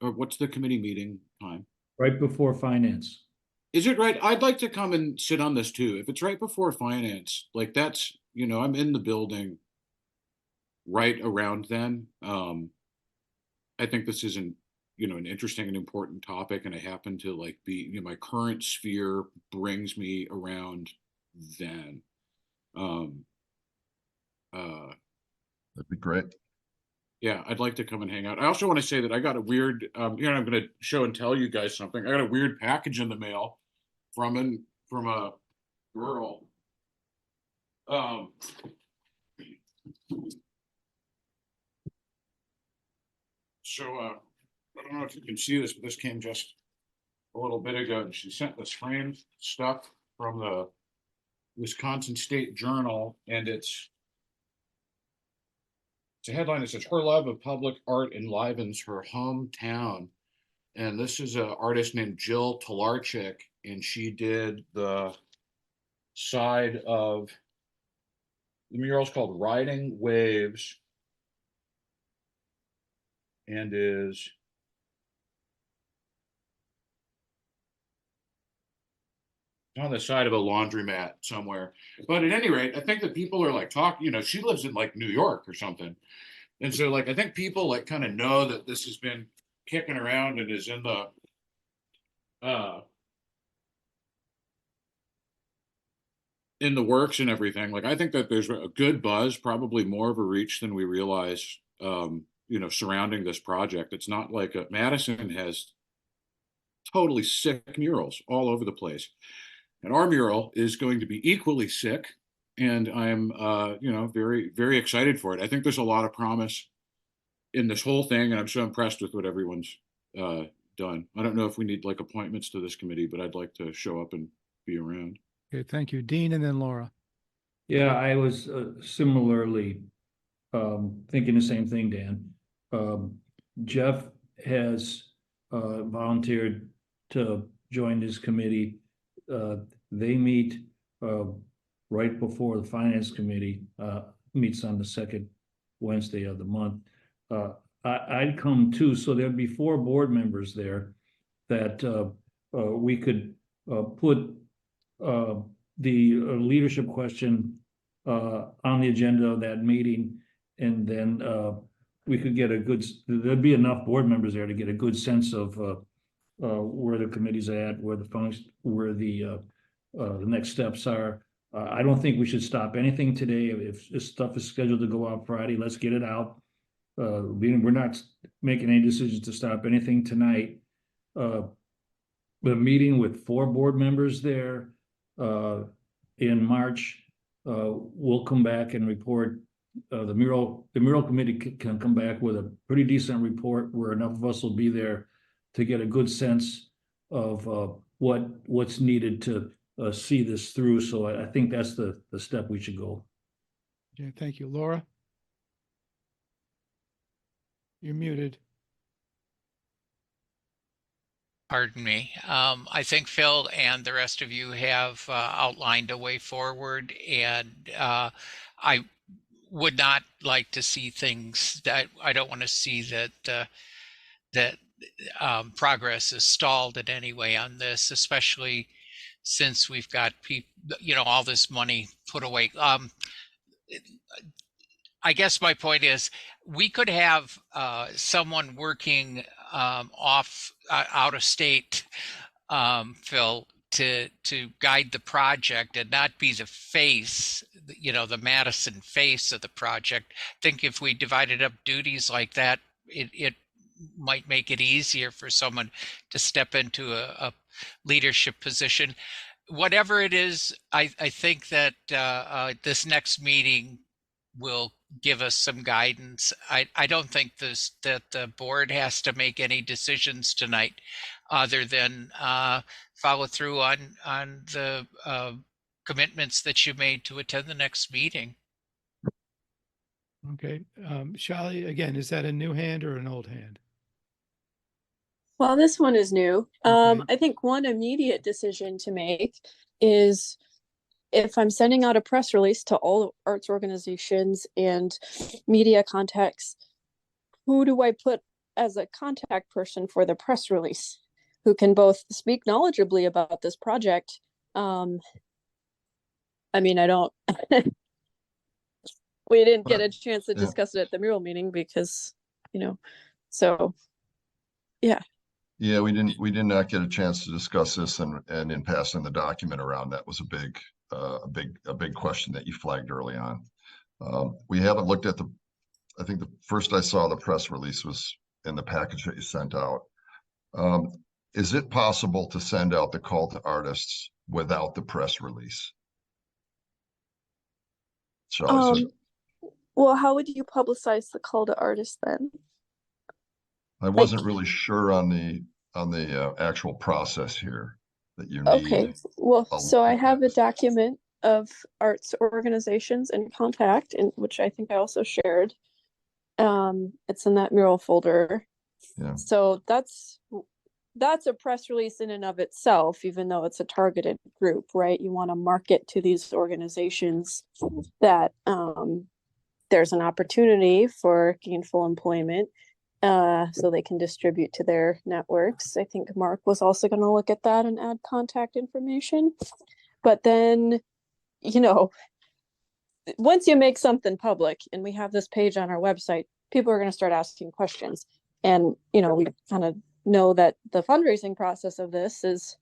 Or what's the committee meeting time? Right before finance. Is it right? I'd like to come and sit on this too. If it's right before finance, like that's, I'm in the building right around then. I think this isn't, an interesting and important topic, and I happen to like be, my current sphere brings me around then. That'd be great. Yeah, I'd like to come and hang out. I also want to say that I got a weird, I'm going to show and tell you guys something. I got a weird package in the mail from a girl. So I don't know if you can see this, but this came just a little bit ago, and she sent this framed stuff from the Wisconsin State Journal, and it's a headline that says, "Her love of public art enlivens her hometown." And this is an artist named Jill Talarchik, and she did the side of the mural's called Riding Waves, and is on the side of a laundromat somewhere. But at any rate, I think that people are like talking, she lives in like New York or something. And so like, I think people like kind of know that this has been kicking around and is in the works and everything. Like, I think that there's a good buzz, probably more of a reach than we realize, surrounding this project. It's not like Madison has totally sick murals all over the place. And our mural is going to be equally sick. And I'm, very, very excited for it. I think there's a lot of promise in this whole thing. And I'm so impressed with what everyone's done. I don't know if we need like appointments to this committee, but I'd like to show up and be around. Okay, thank you. Dean and then Laura. Yeah, I was similarly thinking the same thing, Dan. Jeff has volunteered to join this committee. They meet right before the finance committee meets on the second Wednesday of the month. I'd come too, so there'd be 4 board members there that we could put the leadership question on the agenda of that meeting, and then we could get there'd be enough board members there to get a good sense of where the committee's at, where the next steps are. I don't think we should stop anything today. If this stuff is scheduled to go out Friday, let's get it out. We're not making any decisions to stop anything tonight. The meeting with 4 board members there in March, we'll come back and report. The mural committee can come back with a pretty decent report where enough of us will be there to get a good sense of what's needed to see this through. So I think that's the step we should go. Okay, thank you. Laura? You're muted. Pardon me. I think Phil and the rest of you have outlined a way forward, and I would not like to see things that I don't want to see that progress is stalled in any way on this, especially since we've got all this money put away. I guess my point is we could have someone working out of state, Phil, to guide the project and not be the face, the Madison face of the project. I think if we divided up duties like that, it might make it easier for someone to step into a leadership position. Whatever it is, I think that this next meeting will give us some guidance. I don't think that the board has to make any decisions tonight other than follow through on the commitments that you made to attend the next meeting. Okay. Shali, again, is that a new hand or an old hand? Well, this one is new. Okay. I think one immediate decision to make is if I'm sending out a press release to all arts organizations and media contacts, who do I put as a contact person for the press release who can both speak knowledgeably about this project? I mean, I don't, we didn't get a chance to discuss it at the mural meeting because, so. Yeah, we did not get a chance to discuss this, and in passing the document around, that was a big question that you flagged early on. We haven't looked at I think the first I saw the press release was in the package that you sent out. Is it possible to send out the call to artists without the press release? Well, how would you publicize the call to artists then? I wasn't really sure on the actual process here that you need. Okay, well, so I have a document of arts organizations and contact, in which I think I also shared. It's in that mural folder. Yeah. So that's a press release in and of itself, even though it's a targeted group, right? You want to market to these organizations that there's an opportunity for gainful employment, so they can distribute to their networks. I think Mark was also going to look at that and add contact information. But then, once you make something public and we have this page on our website, people are going to start asking questions. And, we kind of know that the fundraising process of this is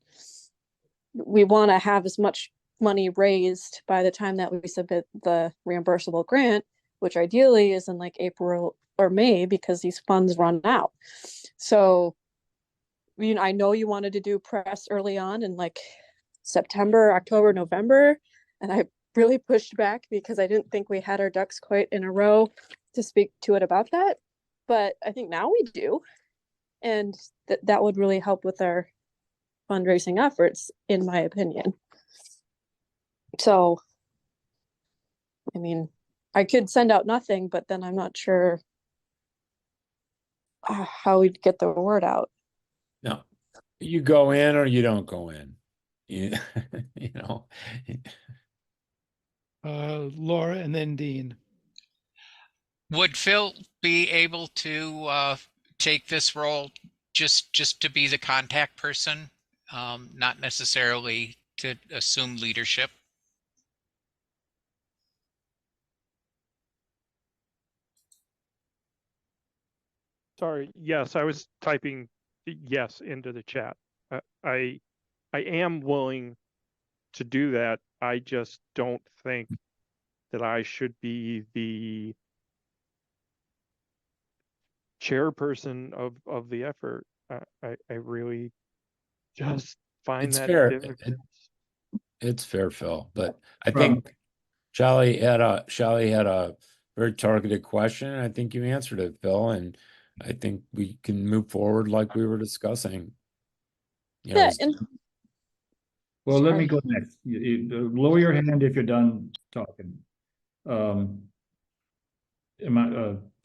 we want to have as much money raised by the time that we submit the reimbursable grant, which ideally is in like April or May, because these funds run out. So, I know you wanted to do press early on in like September, October, November, and I really pushed back because I didn't think we had our ducks quite in a row to speak to it about that. But I think now we do. And that would really help with our fundraising efforts, in my opinion. So, I could send out nothing, but then I'm not sure how we'd get the word out. No, you go in or you don't go in. Laura and then Dean. Would Phil be able to take this role just to be the contact person, not necessarily to assume leadership? Sorry, yes, I was typing yes into the chat. I am willing to do that. I just don't think that I should be the chairperson of the effort. I really just find It's that fair. difficult. It's fair, Phil, but I think Shally had a very targeted question, and I think you answered it, Phil, and I think we can move forward like we were discussing. Well, let me go next. Lower your hand if you're done talking.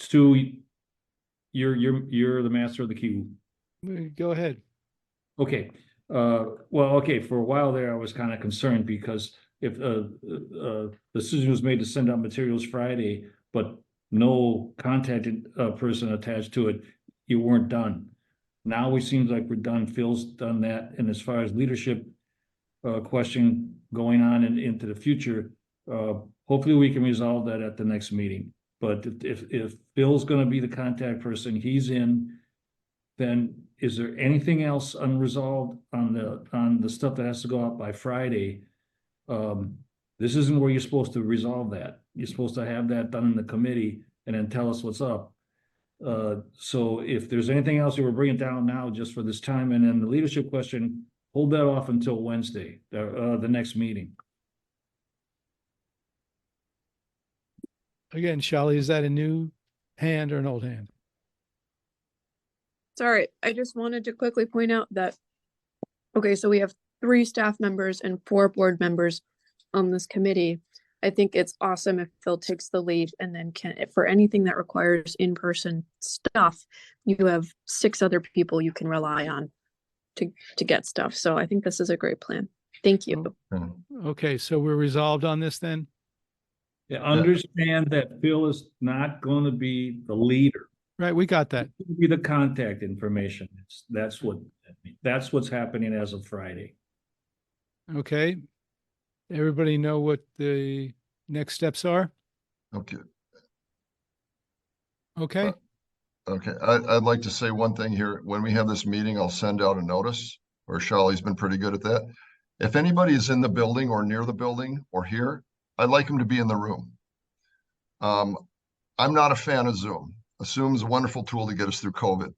Stu, you're the master of the queue. Go ahead. Okay. Okay. For a while there, I was kind of concerned because if the decision was made to send out materials Friday, but no contacted person attached to it, you weren't done. Now it seems like we're done. Phil's done that, and as far as leadership question going on into the future, hopefully we can resolve that at the next meeting. But if Phil's going to be the contact person, he's in. Then is there anything else unresolved on the stuff that has to go out by Friday? This isn't where you're supposed to resolve that. You're supposed to have that done in the committee and then tell us what's up. So if there's anything else you were bringing down now just for this time, and then the leadership question, hold that off until Wednesday, the next meeting. Again, Shally, is that a new hand or an old hand? Sorry, I just wanted to quickly point out that, okay, so we have 3 staff members and 4 board members on this committee. I think it's awesome if Phil takes the lead, and then for anything that requires in-person stuff, you have 6 other people you can rely on to get stuff. So I think this is a great plan. Thank you. Okay, so we're resolved on this then? Yeah, understand that Phil is not going to be the leader. Right, we got that. He'll be the contact information. That's what's happening as of Friday. Okay. Everybody know what the next steps are? Okay. Okay. Okay, I'd like to say one thing here. When we have this meeting, I'll send out a notice, or Charlie's been pretty good at that. If anybody is in the building or near the building or here, I'd like them to be in the room. I'm not a fan of Zoom. Zoom is a wonderful tool to get us through COVID.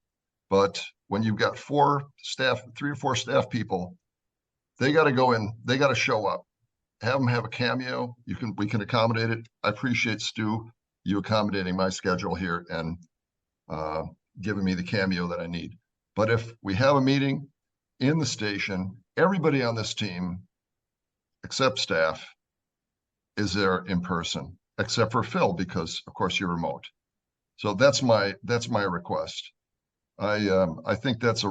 But when you've got 3 or 4 staff people, they got to go in, they got to show up. Have them have a cameo. We can accommodate it. I appreciate Stu, you accommodating my schedule here and giving me the cameo that I need. But if we have a meeting in the station, everybody on this team, except staff, is there in person, except for Phil, because of course you're remote. So that's my request. I think that's a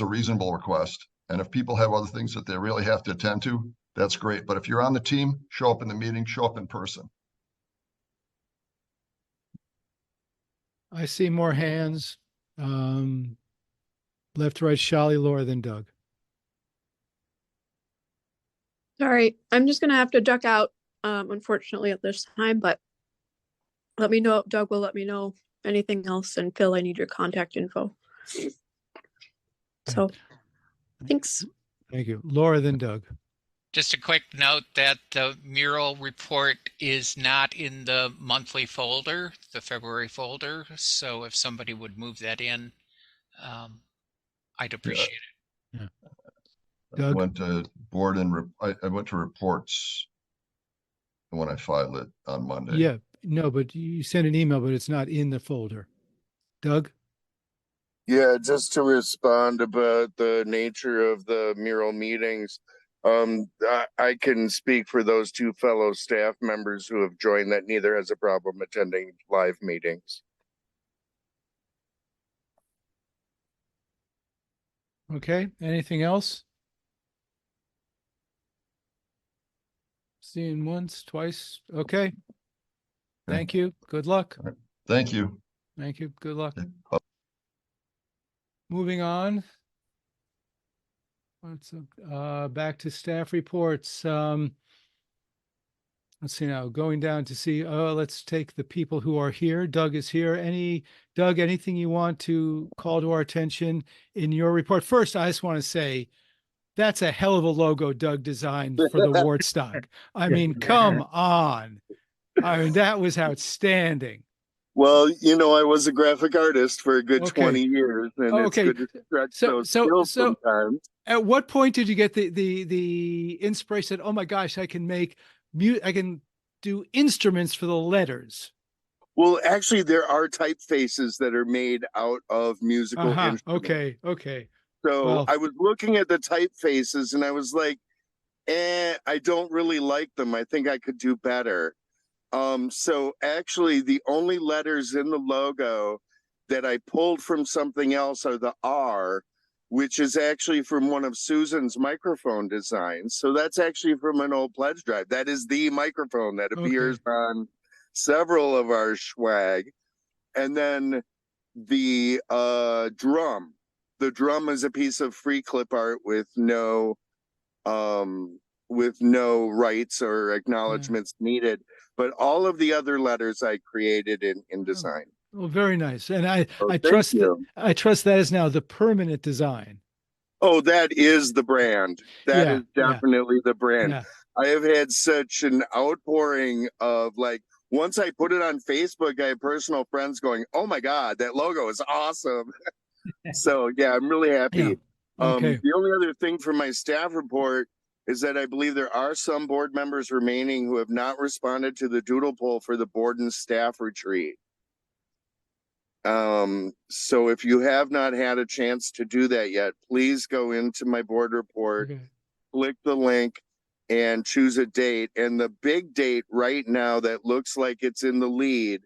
reasonable request. And if people have other things that they really have to attend to, that's great. But if you're on the team, show up in the meeting, show up in person. I see more hands. Left to right, Shally, Laura, then Doug. Sorry, I'm just gonna have to duck out, unfortunately at this time, but let me know, Doug will let me know anything else, and Phil, I need your contact info. So, thanks. Thank you. Laura, then Doug. Just a quick note that the mural report is not in the monthly folder, the February folder. So if somebody would move that in, I'd appreciate it. Yeah. I went to board and I went to reports when I filed it on Monday. Yeah, no, but you sent an email, but it's not in the folder. Doug? Yeah, just to respond about the nature of the mural meetings. I can speak for those 2 fellow staff members who have joined that neither has a problem attending live meetings. Okay, anything else? Seeing once, twice. Okay. Thank you. Good luck. Right. Thank you. Thank you. Good luck. Okay. Moving on. Let's back to staff reports. Let's see now, going down to see, let's take the people who are here. Doug is here. Doug, anything you want to call to our attention in your report? First, I just want to say, that's a hell of a logo Doug designed for the WORT stock. I mean, come on. I mean, that was outstanding. Well, you know, I was a graphic artist for a good 20 years, and it's good to stretch those skills sometimes. At what point did you get the inspiration that, oh my gosh, I can do instruments for the letters? Well, actually, there are typefaces that are made out of musical instruments. Okay. So I was looking at the typefaces and I was like, I don't really like them. I think I could do better. So actually the only letters in the logo that I pulled from something else are the R, which is actually from one of Susan's microphone designs. So that's actually from an old pledge drive. That is the microphone that appears on several of our swag. And then the drum. The drum is a piece of free clip art with no rights or acknowledgments needed. But all of the other letters I created in design. Oh, very nice. And I trust that is now the permanent design. Oh, that is the brand. That is definitely the brand. Yeah. I have had such an outpouring of, like, once I put it on Facebook, I have personal friends going, oh my God, that logo is awesome. So yeah, I'm really happy. Yeah. The only other thing from my staff report is that I believe there are some board members remaining who have not responded to the doodle poll for the board and staff retreat. So if you have not had a chance to do that yet, please go into my board report, click the link, and choose a date. And the big date right now that looks like it's in the lead,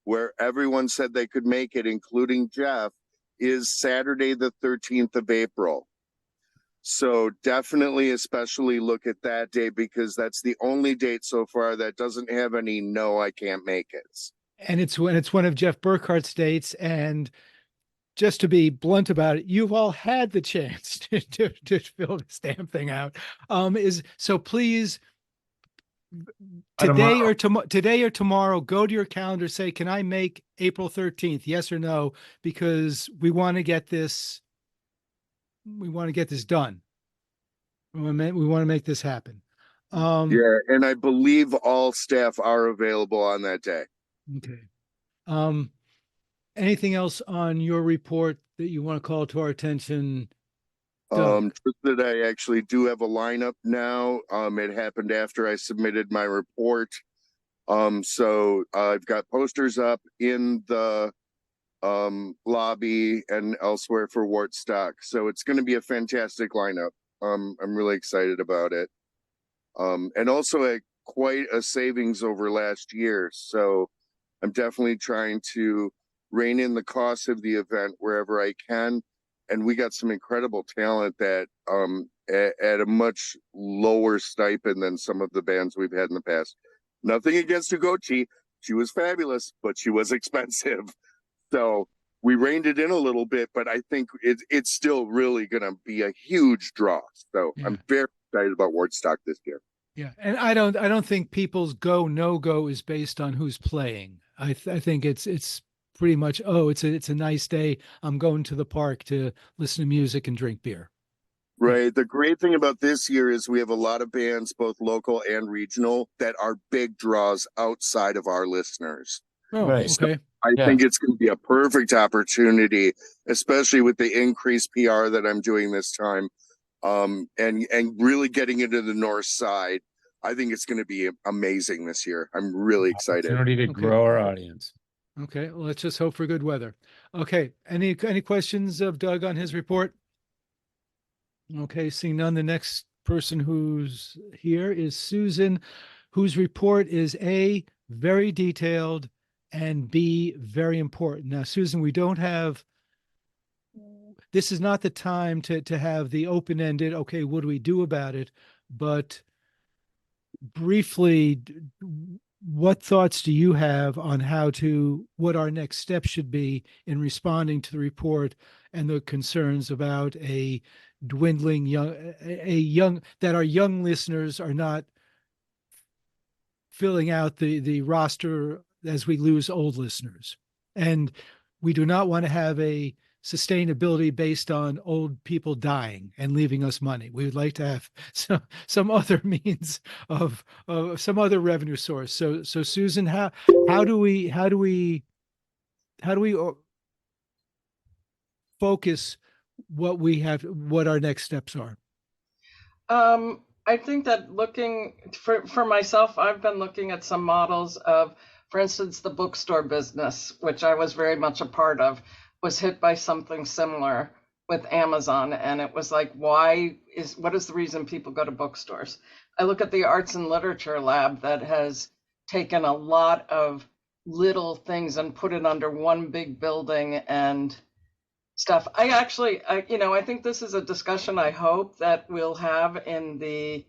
where everyone said they could make it, including Jeff, is Saturday the 13th of April. So definitely especially look at that day, because that's the only date so far that doesn't have any no, I can't make it. And it's one of Jeff Burkhart's dates. And just to be blunt about it, you've all had the chance to fill this damn thing out. So please today or tomorrow, go to your calendar, say, can I make April 13th? Yes or no? Because we want to get this done. We want to make this happen. Yeah, and I believe all staff are available on that day. Okay. Anything else on your report that you want to call to our attention? Just that I actually do have a lineup now. It happened after I submitted my report. So I've got posters up in the lobby and elsewhere for WORT stock. So it's going to be a fantastic lineup. I'm really excited about it. And also quite a savings over last year. So I'm definitely trying to rein in the cost of the event wherever I can. And we got some incredible talent that at a much lower stipend than some of the bands we've had in the past. Nothing against Ugochi. She was fabulous, but she was expensive. So we reined it in a little bit, but I think it's still really going to be a huge draw. So yeah. I'm very excited about Wardstock this year. Yeah, and I don't think people's no-go is based on who's playing. I think it's pretty much, it's a nice day, I'm going to the park to listen to music and drink beer. Right. The great thing about this year is we have a lot of bands, both local and regional, that are big draws outside of our listeners. Oh, right. Okay. So I think it's going to be a perfect opportunity, especially with the increased PR that I'm doing this time, and really getting into the north side. I think it's going to be amazing this year. I'm really excited. Opportunity to grow our audience. Okay, well, let's just hope for good weather. Okay, any questions of Doug on his report? Okay, seeing none, the next person who's here is Susan, whose report is A, very detailed, and B, very important. Now, Susan, we don't have, this is not the time to have the open-ended, okay, what do we do about it? But briefly, what thoughts do you have on what our next step should be in responding to the report and the concerns about a dwindling that our young listeners are not filling out the roster as we lose old listeners? And we do not want to have a sustainability based on old people dying and leaving us money. We would like to have some other means of some other revenue source. So Susan, how do we focus what our next steps are? I think that looking for myself, I've been looking at some models of, for instance, the bookstore business, which I was very much a part of, was hit by something similar with Amazon. And it was like, what is the reason people go to bookstores? I look at the Arts and Literature Lab that has taken a lot of little things and put it under one big building and stuff. I think this is a discussion I hope that we'll have in the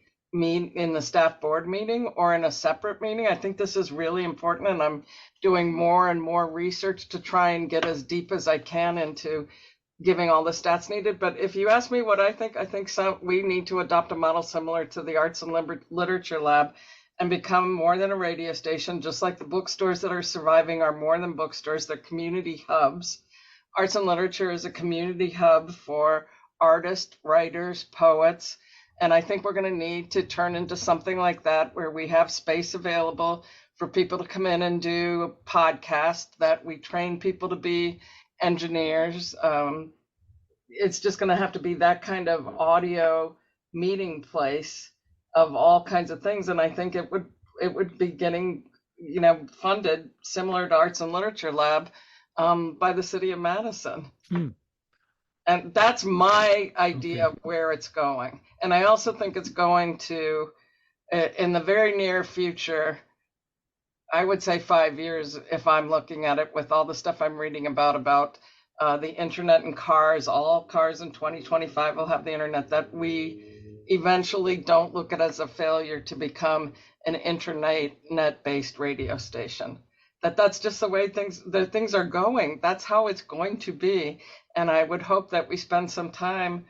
staff board meeting or in a separate meeting. I think this is really important, and I'm doing more and more research to try and get as deep as I can into giving all the stats needed. But if you ask me what I think we need to adopt a model similar to the Arts and Literature Lab and become more than a radio station, just like the bookstores that are surviving are more than bookstores, they're community hubs. Arts and Literature is a community hub for artists, writers, poets. And I think we're going to need to turn into something like that, where we have space available for people to come in and do podcasts, that we train people to be engineers. It's just going to have to be that kind of audio meeting place of all kinds of things. And I think it would be getting, funded similar to Arts and Literature Lab by the city of Madison. And that's my idea of where it's going. And I also think it's going to, in the very near future, I would say 5 years, if I'm looking at it with all the stuff I'm reading about the internet and cars, all cars in 2025 will have the internet, that we eventually don't look at it as a failure to become an internet-based radio station. That's just the way things are going. That's how it's going to be. And I would hope that we spend some time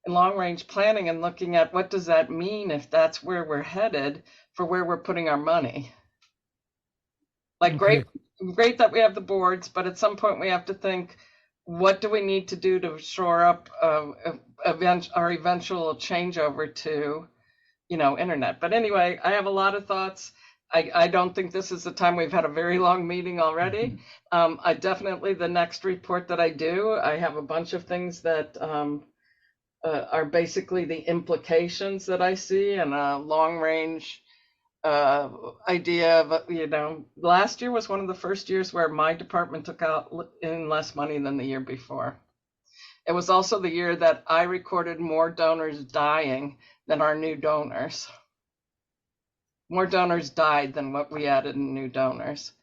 in long range planning and looking at what does that mean if that's where we're headed for where we're putting our money. Like Okay. great that we have the boards, but at some point we have to think, what do we need to do to shore up our eventual changeover to, internet. But anyway, I have a lot of thoughts. I don't think this is the time. We've had a very long meeting already. I definitely, the next report that I do, I have a bunch of things that are basically the implications that I see and a long range idea of, last year was one of the first years where my department took out in less money than the year before. It was also the year that I recorded more donors dying than our new donors. More donors died than what we added in new donors.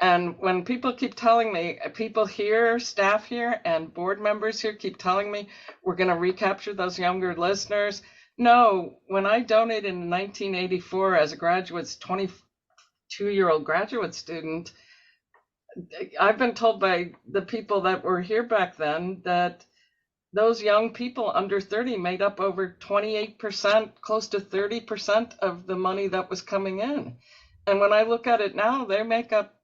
And when people keep telling me, people here, staff here, and board members here keep telling me we're going to recapture those younger listeners. No, when I donated in 1984 as a graduate, 22-year-old graduate student, I've been told by the people that were here back then that those young people under 30 made up over 28%, close to 30% of the money that was coming in. And when I look at it now, they make up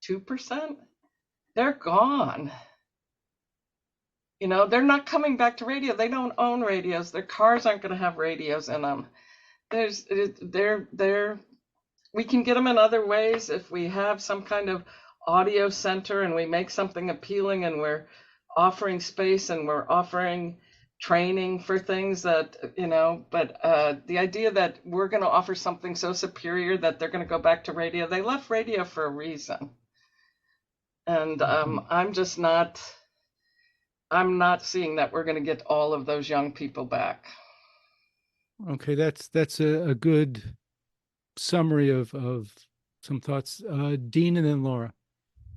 2%. They're gone. They're not coming back to radio. They don't own radios. Their cars aren't going to have radios in them. We can get them in other ways if we have some kind of audio center and we make something appealing and we're offering space and we're offering training for things that, but the idea that we're going to offer something so superior that they're going to go back to radio, they left radio for a reason. And I'm not seeing that we're going to get all of those young people back. Okay, that's a good summary of some thoughts. Dean and then Laura.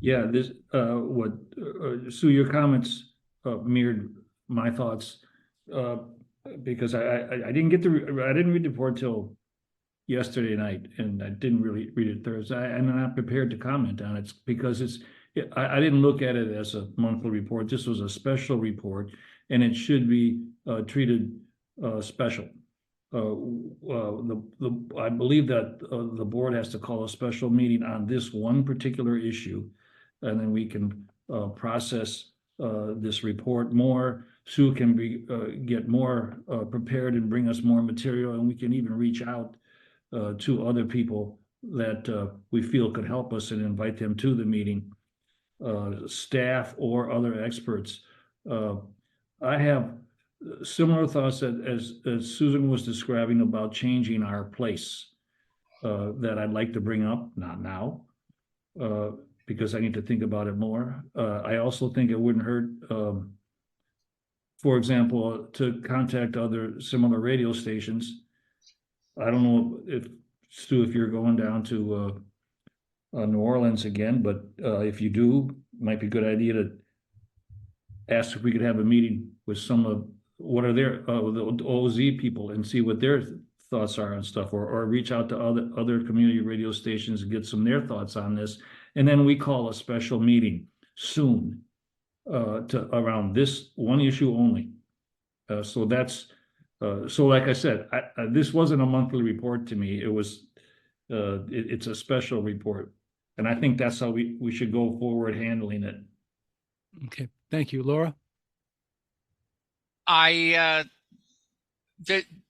Yeah, this Sue, your comments mirrored my thoughts because I didn't read the report till yesterday night, and I didn't really read it Thursday. I'm not prepared to comment on it because I didn't look at it as a monthly report. This was a special report, and it should be treated special. I believe that the board has to call a special meeting on this one particular issue, and then we can process this report more. Sue can get more prepared and bring us more material, and we can even reach out to other people that we feel could help us and invite them to the meeting, staff or other experts. I have similar thoughts as Susan was describing about changing our place that I'd like to bring up, not now, because I need to think about it more. I also think it wouldn't hurt, for example, to contact other similar radio stations. I don't know if, Stu, if you're going down to New Orleans again, but if you do, it might be a good idea to ask if we could have a meeting with some of what are their the OZ people and see what their thoughts are on stuff, or reach out to other community radio stations and get some of their thoughts on this, and then we call a special meeting soon to around this one issue only. So that's so like I said, this wasn't a monthly report to me. It was it's a special report, and I think that's how we should go forward handling it. Okay, thank you, Laura.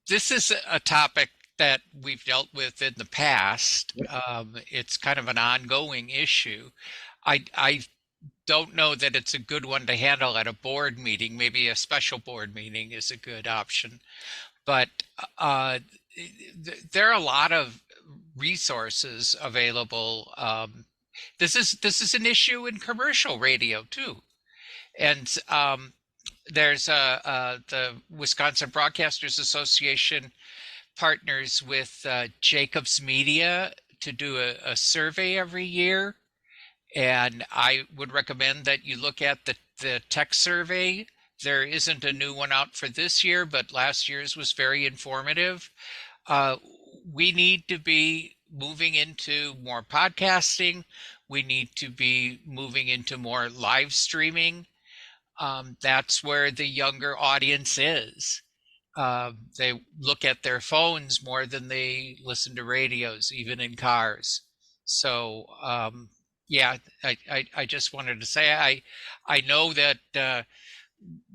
This is a topic that we've dealt with in the past. It's kind of an ongoing issue. I don't know that it's a good one to handle at a board meeting. Maybe a special board meeting is a good option, but there are a lot of resources available. This is an issue in commercial radio too, and there's the Wisconsin Broadcasters Association partners with Jacobs Media to do a survey every year, and I would recommend that you look at the tech survey. There isn't a new one out for this year, but last year's was very informative. We need to be moving into more podcasting. We need to be moving into more live streaming. That's where the younger audience is. They look at their phones more than they listen to radios, even in cars. So yeah, I just wanted to say I know that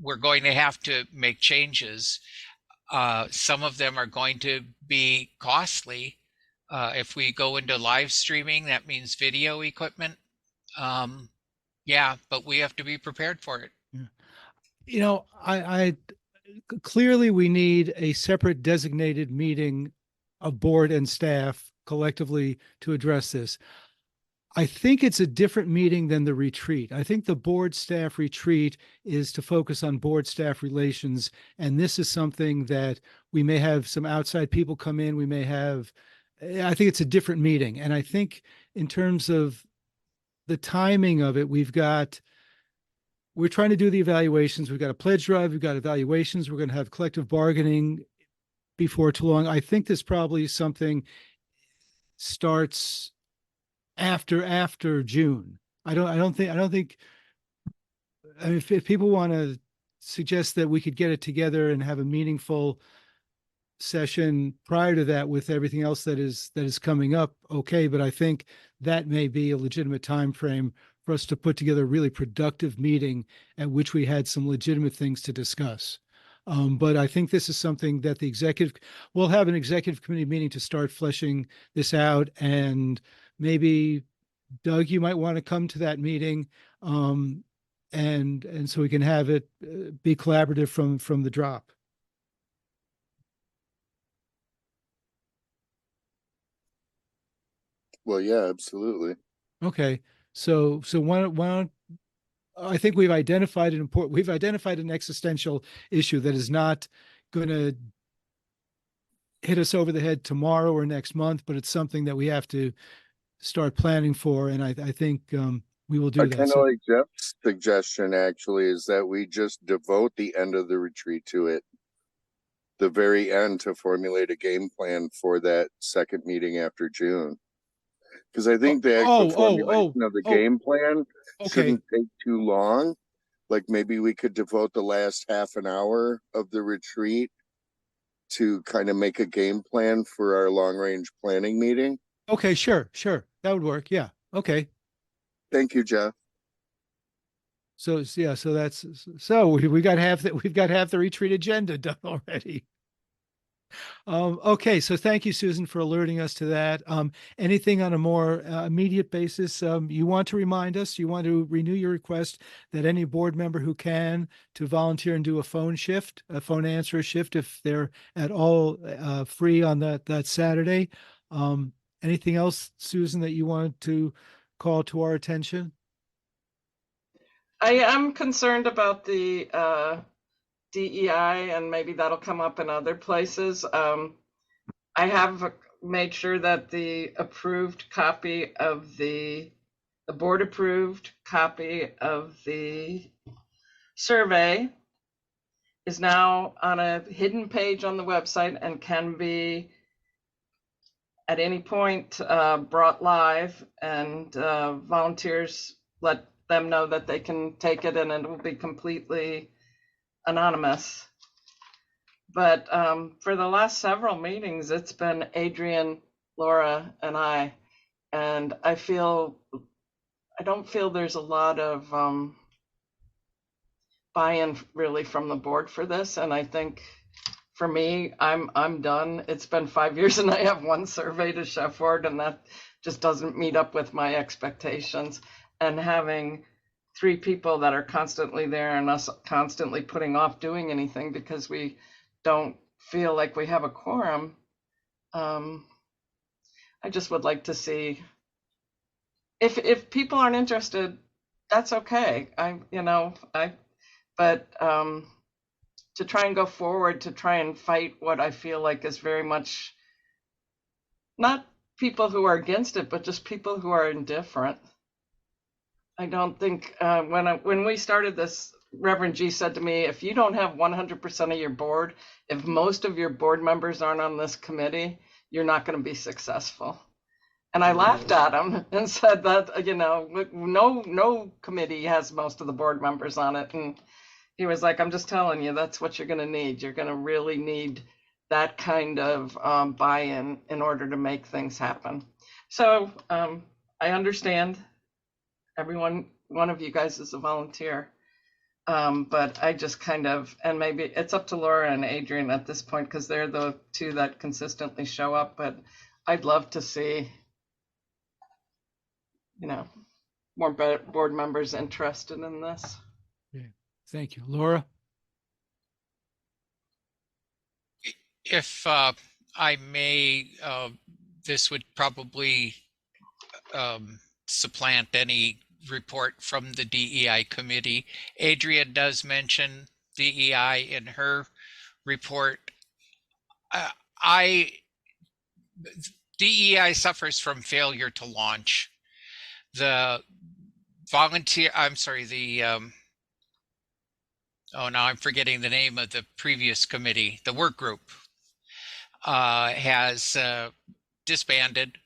we're going to have to make changes. Some of them are going to be costly. If we go into live streaming, that means video equipment. Yeah, but we have to be prepared for it. You know, I clearly we need a separate designated meeting of board and staff collectively to address this. I think it's a different meeting than the retreat. I think the board staff retreat is to focus on board staff relations. And this is something that we may have some outside people come in. We may have, I think it's a different meeting. And I think in terms of the timing of it, we're trying to do the evaluations. We've got a pledge drive. We've got evaluations. We're going to have collective bargaining before too long. I think this probably something starts after June. I don't think, I mean, if people want to suggest that we could get it together and have a meaningful session prior to that with everything else that is coming up, okay. But I think that may be a legitimate time frame for us to put together a really productive meeting at which we had some legitimate things to discuss. But I think this is something that we'll have an executive committee meeting to start fleshing this out. And maybe Doug, you might want to come to that meeting. And so we can have it be collaborative from the drop. Well, yeah, absolutely. Okay. So why don't I think we've identified an existential issue that is not going to hit us over the head tomorrow or next month, but it's something that we have to start planning for. And I think we will do that. Kind of like Jeff's suggestion actually is that we just devote the end of the retreat to it, the very end, to formulate a game plan for that second meeting after June. Because I think the actual formulation of the game plan shouldn't take too long. Like maybe we could devote the last half an hour of the retreat to kind of make a game plan for our long range planning meeting. Okay, sure. That would work. Yeah. Okay. Thank you, Jeff. So yeah, we got half the retreat agenda done already. Okay, so thank you, Susan, for alerting us to that. Anything on a more immediate basis you want to remind us? You want to renew your request that any board member who can to volunteer and do a phone answer shift if they're at all free on that Saturday. Anything else, Susan, that you want to call to our attention? I am concerned about the DEI, and maybe that'll come up in other places. I have made sure that the approved copy of the board approved copy of the survey is now on a hidden page on the website and can be at any point brought live, and volunteers let them know that they can take it and it will be completely anonymous. But for the last several meetings, it's been Adrian, Laura, and I don't feel there's a lot of buy-in really from the board for this. And I think for me, I'm done. It's been 5 years and I have one survey to show for it, and that just doesn't meet up with my expectations. And having 3 people that are constantly there and us constantly putting off doing anything because we don't feel like we have a quorum. I just would like to see if people aren't interested, that's okay. But to try and go forward, to try and fight what I feel like is very much not people who are against it, but just people who are indifferent. I don't think when we started this, Reverend G said to me, if you don't have 100% of your board, if most of your board members aren't on this committee, you're not going to be successful. And I laughed at him and said that, no committee has most of the board members on it. And he was like, I'm just telling you, that's what you're going to need. You're going to really need that kind of buy-in in order to make things happen. So I understand one of you guys is a volunteer. But I just kind of, and maybe it's up to Laura and Adrian at this point, because they're the two that consistently show up, but I'd love to see, more board members interested in this. Okay. Thank you. Laura? If I may, this would probably supplant any report from the DEI committee. Adrian does mention DEI in her report. DEI suffers from failure to launch. The now I'm forgetting the name of the previous committee, the work group, has disbanded.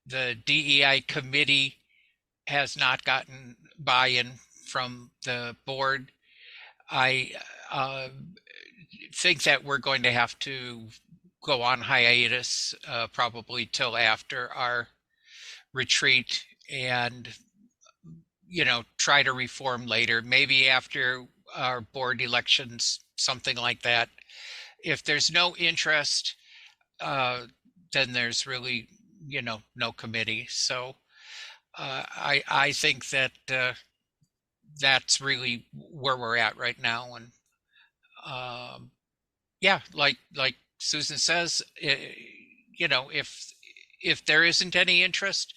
The DEI committee has not gotten buy-in from the board. I think that we're going to have to go on hiatus probably till after our retreat and try to reform later, maybe after our board elections, something like that. If there's no interest, then there's really no committee. So I think that that's really where we're at right now. And yeah, like Susan says, if there isn't any interest,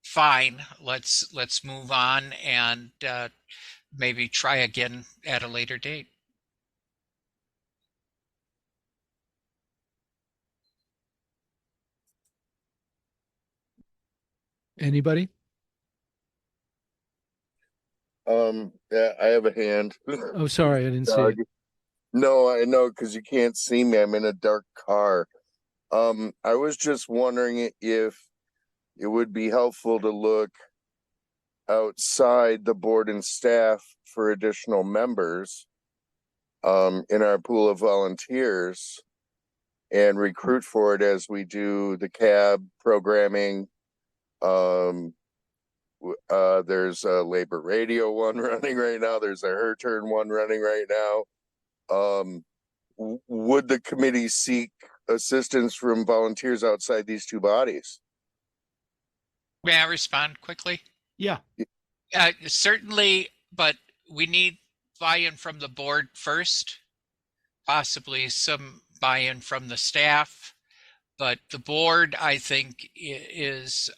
fine, let's move on and maybe try again at a later date. Anybody? Yeah, I have a hand. Oh, sorry, I didn't see it. No, I know, because you can't see me. I'm in a dark car. I was just wondering if it would be helpful to look outside the board and staff for additional members in our pool of volunteers and recruit for it as we do the cab programming. There's a labor radio one running right now. There's a her turn one running right now. Would the committee seek assistance from volunteers outside these two bodies? May I respond quickly? Yeah. Certainly, but we need buy-in from the board first, possibly some buy-in from the staff, but the board, I think, is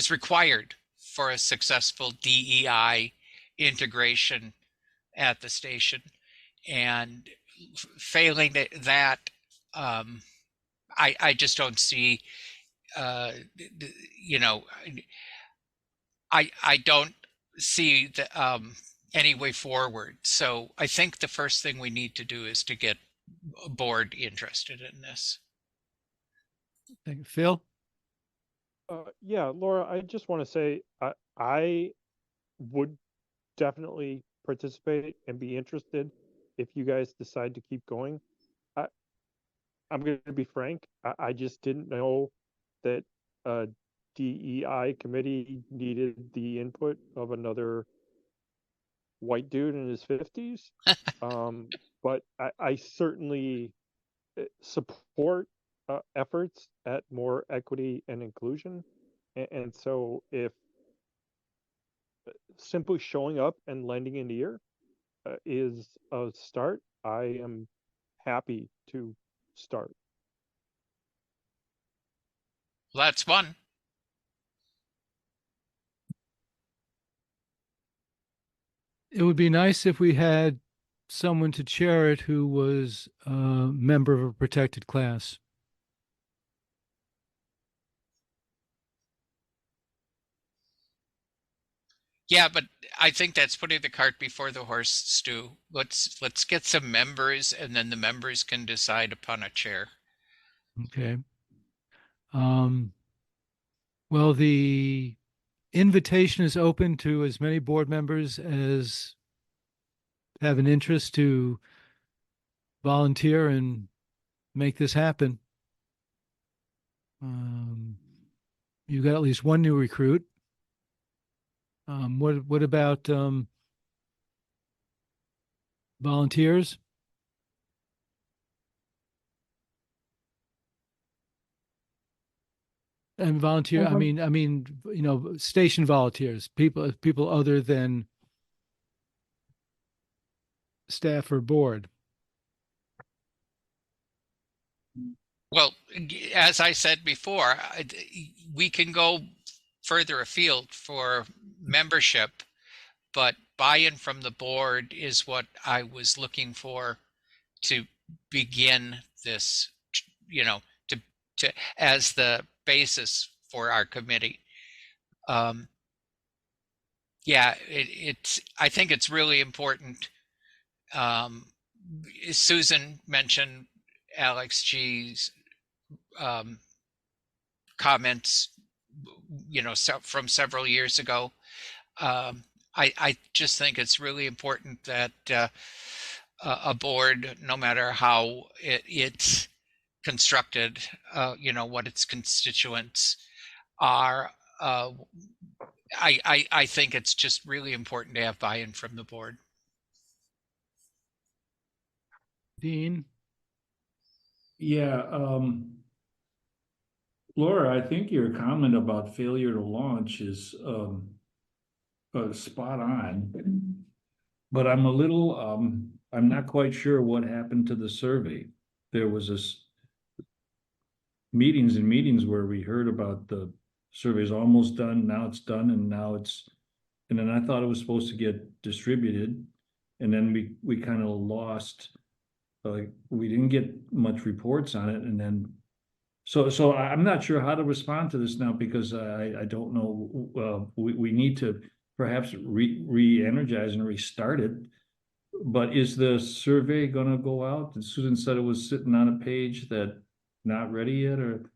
required for a successful DEI integration at the station. And failing that, I just don't see, I don't see the, any way forward. So I think the first thing we need to do is to get a board interested in this. Thank you. Phil? Yeah, Laura, I just want to say I would definitely participate and be interested if you guys decide to keep going. I'm going to be frank. I just didn't know that a DEI committee needed the input of another white dude in his 50s. But I certainly support efforts at more equity and inclusion. And so if simply showing up and lending an ear is a start, I am happy to start. Well, that's one. It would be nice if we had someone to chair it who was a member of a protected class. Yeah, but I think that's putting the cart before the horse, Stu. Let's get some members, and then the members can decide upon a chair. Okay. Well, the invitation is open to as many board members as have an interest to volunteer and make this happen. You got at least one new recruit. What about volunteers? And volunteer, I mean, you know, station volunteers, people other than staff or board. Well, as I said before, we can go further afield for membership, but buy-in from the board is what I was looking for to begin this, you know, to as the basis for our committee. Yeah, it's. I think it's really important. Susan mentioned Alex G's comments, you know, from several years ago. I just think it's really important that a board, no matter how it's constructed, you know, what its constituents are, I think it's just really important to have buy-in from the board. Dean? Yeah, Laura, I think your comment about failure to launch is spot on, but I'm a little, I'm not quite sure what happened to the survey. There was meetings and meetings where we heard about the survey's almost done, now it's done, and now it's, and then I thought it was supposed to get distributed, and then we kind of lost, like, we didn't get much reports on it, and then so I'm not sure how to respond to this now, because I don't know. We need to perhaps re-energize and restart it. But is the survey going to go out? And Susan said it was sitting on a page that not ready yet, or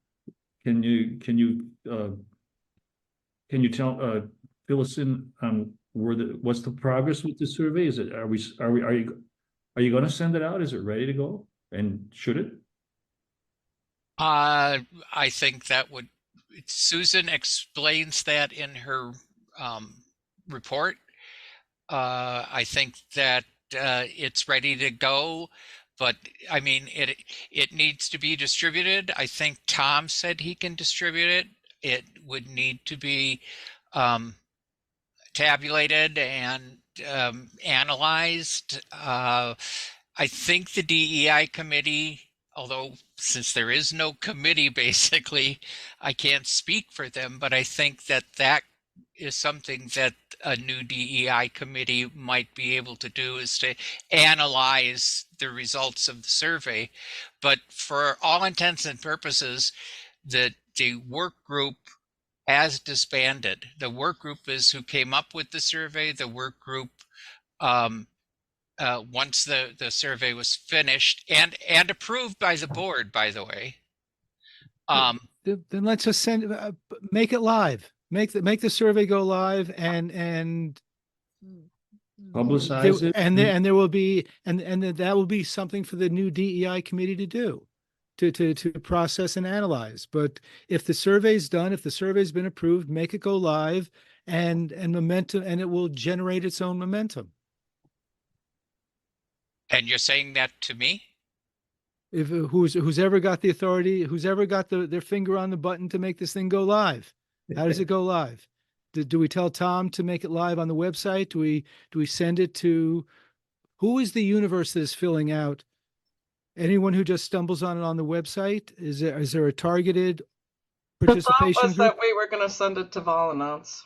can you tell fill us in on what's the progress with the survey? Is it are you going to send it out? Is it ready to go? And should it? I think that would, Susan explains that in her report. I think that it's ready to go, but I mean, it needs to be distributed. I think Tom said he can distribute it. It would need to be tabulated and analyzed. I think the DEI committee, although since there is no committee, basically, I can't speak for them, but I think that that is something that a new DEI committee might be able to do, is to analyze the results of the survey. But for all intents and purposes, the work group has disbanded. The work group is who came up with the survey. The work group, once the survey was finished and approved by the board, by the way. Then let's just make it live. Make the survey go live and publicize it, and there will be and that will be something for the new DEI committee to do, to process and analyze. But if the survey's done, if the survey's been approved, make it go live and momentum, and it will generate its own momentum. And you're saying that to me? If who's ever got the authority, who's ever got their finger on the button to make this thing go live. How does it go live? Do we tell Tom to make it live on the website? Do we send it to, who is the universe that is filling out? Anyone who just stumbles on it on the website? Is there a targeted participation The thought was group? that we were going to send it to Volanounce.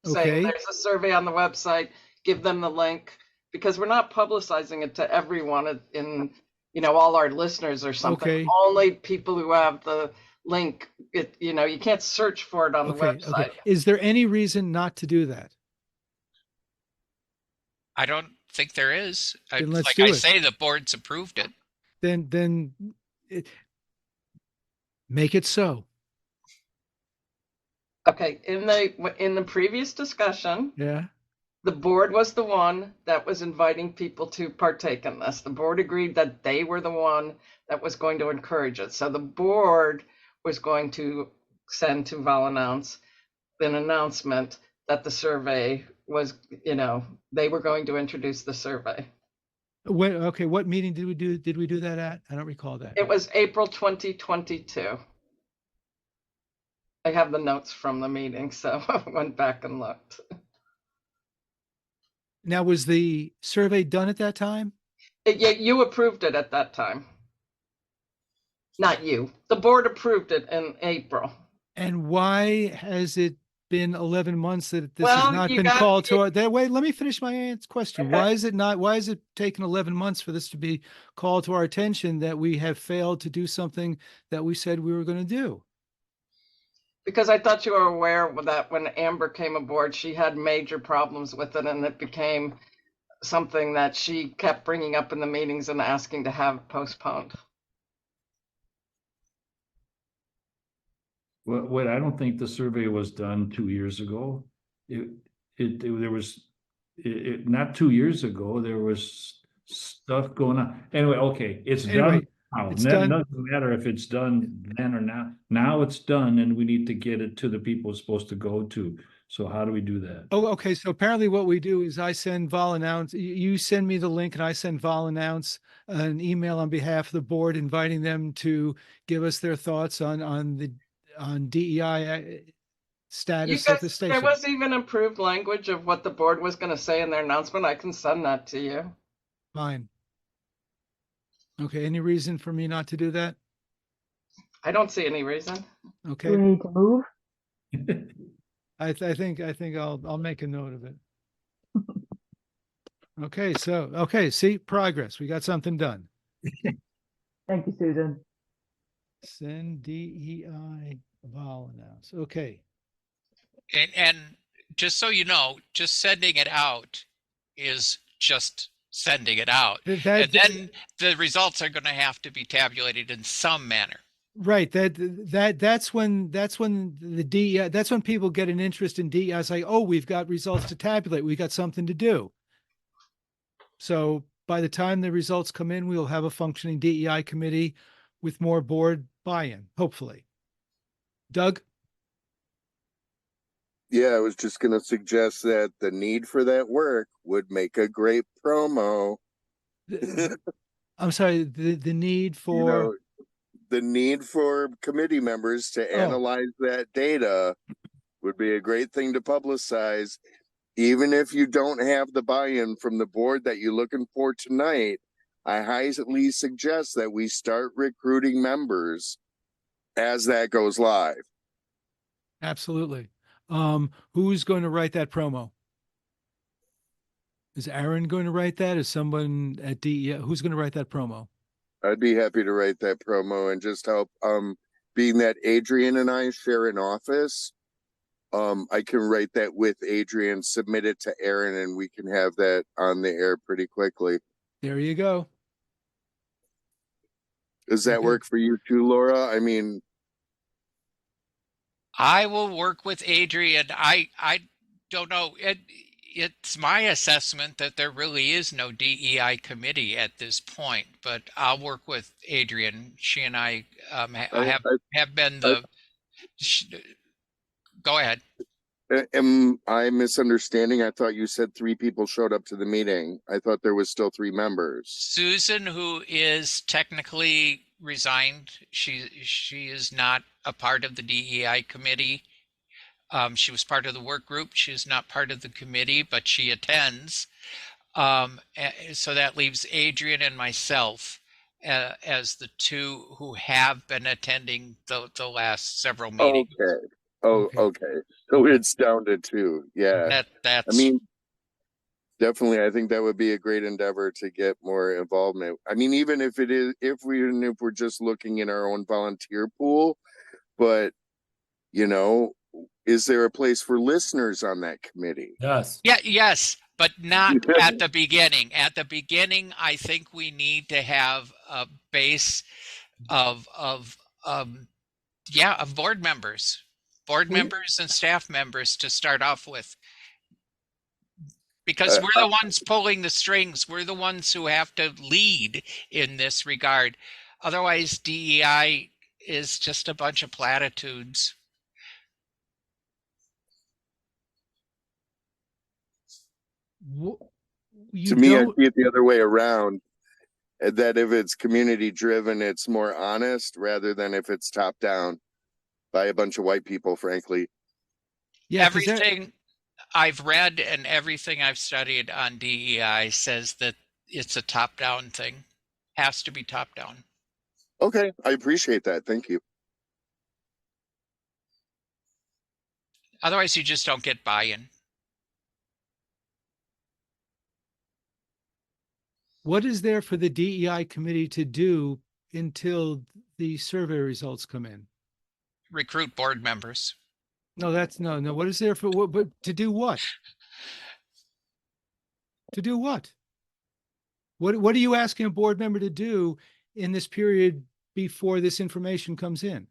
Okay. Saying there's a survey on the website, give them the link, because we're not publicizing it to everyone in, you know, all our listeners or something. Okay. Only people who have the link, you know, you can't search for it on the website. Okay. Is there any reason not to do that? I don't think there is. Then let's like do I it. say, the board's approved it. Then make it so. Okay, in the previous discussion, Yeah. the board was the one that was inviting people to partake in this. The board agreed that they were the one that was going to encourage it. So the board was going to send to Val-Announce an announcement that the survey was, they were going to introduce the survey. Okay, what meeting did we do that at? I don't recall that. It was April 2022. I have the notes from the meeting, so I went back and looked. Now, was the survey done at that time? Yeah, you approved it at that time. Not you. The board approved it in April. And why has it been 11 months that this Well, has not you been got- called to our, wait, let me finish my question. Okay. Why is it taken 11 months for this to be called to our attention that we have failed to do something that we said we were going to do? Because I thought you were aware that when Amber came aboard, she had major problems with it, and it became something that she kept bringing up in the meetings and asking to have postponed. What I don't think the survey was done 2 years ago. There was not 2 years ago. There was stuff going on. Anyway, okay, it's done now. it's It done. doesn't matter if it's done then or now. Now it's done, and we need to get it to the people it's supposed to go to. So how do we do that? Oh, okay. So apparently what we do is I send Val-Announce, you send me the link and I send Val-Announce an email on behalf of the board, inviting them to give us their thoughts on DEI status at the station. There was even improved language of what the board was going to say in their announcement. I can send that to you. Fine. Okay. Any reason for me not to do that? I don't see any reason. Okay. Do we need to move? I think I'll make a note of it. Okay. So, okay. See, progress. We got something done. Thank you, Susan. Send DEI Val-Announce. Okay. And just so you know, just sending it out is just sending it out. And then the results are going to have to be tabulated in some manner. Right. That's when the DEI, that's when people get an interest in DEI. It's like, oh, we've got results to tabulate. We got something to do. So by the time the results come in, we'll have a functioning DEI committee with more board buy-in, hopefully. Doug? Yeah, I was just going to suggest that the need for that work would make a great promo. I'm sorry, the need for... You know, the need for committee members to analyze that data would be a great thing to publicize. Even if you don't have the buy-in from the board that you're looking for tonight, I highly suggest that we start recruiting members as that goes live. Absolutely. Who's going to write that promo? Is Aaron going to write that? Is someone at DEI? Who's going to write that promo? I'd be happy to write that promo and just help. Being that Adrian and I share an office, I can write that with Adrian, submit it to Aaron, and we can have that on the air pretty quickly. There you go. Does that work for you too, Laura? I mean, I will work with Adrian. I don't know. It's my assessment that there really is no DEI committee at this point, but I'll work with Adrian. She and I have been the. Go ahead. Am I misunderstanding? I thought you said 3 people showed up to the meeting. I thought there was still 3 members. Susan, who is technically resigned, she is not a part of the DEI committee. She was part of the work group. She is not part of the committee, but she attends. So that leaves Adrian and myself as the 2 who have been attending the last several meetings. Okay. Okay. So it's down to 2. Yeah. That's. I mean, definitely, I think that would be a great endeavor to get more involvement. I mean, even if we're just looking in our own volunteer pool, but is there a place for listeners on that committee? Yes. Yeah, yes, but not at the beginning. At the beginning, I think we need to have a base of board members. board members and staff members to start off with. Because we're the ones pulling the strings. We're the ones who have to lead in this regard. Otherwise, DEI is just a bunch of platitudes. To me, I see it the other way around. That if it's community driven, it's more honest rather than if it's top down by a bunch of white people, frankly. Yeah, everything I've read and everything I've studied on DEI says that it's a top down thing. Has to be top down. Okay, I appreciate that. Thank you. Otherwise, you just don't get buy-in. What is there for the DEI committee to do until the survey results come in? Recruit board members. No, that's no. What is there for what? But to do what? To do what? What are you asking a board member to do in this period before this information comes in?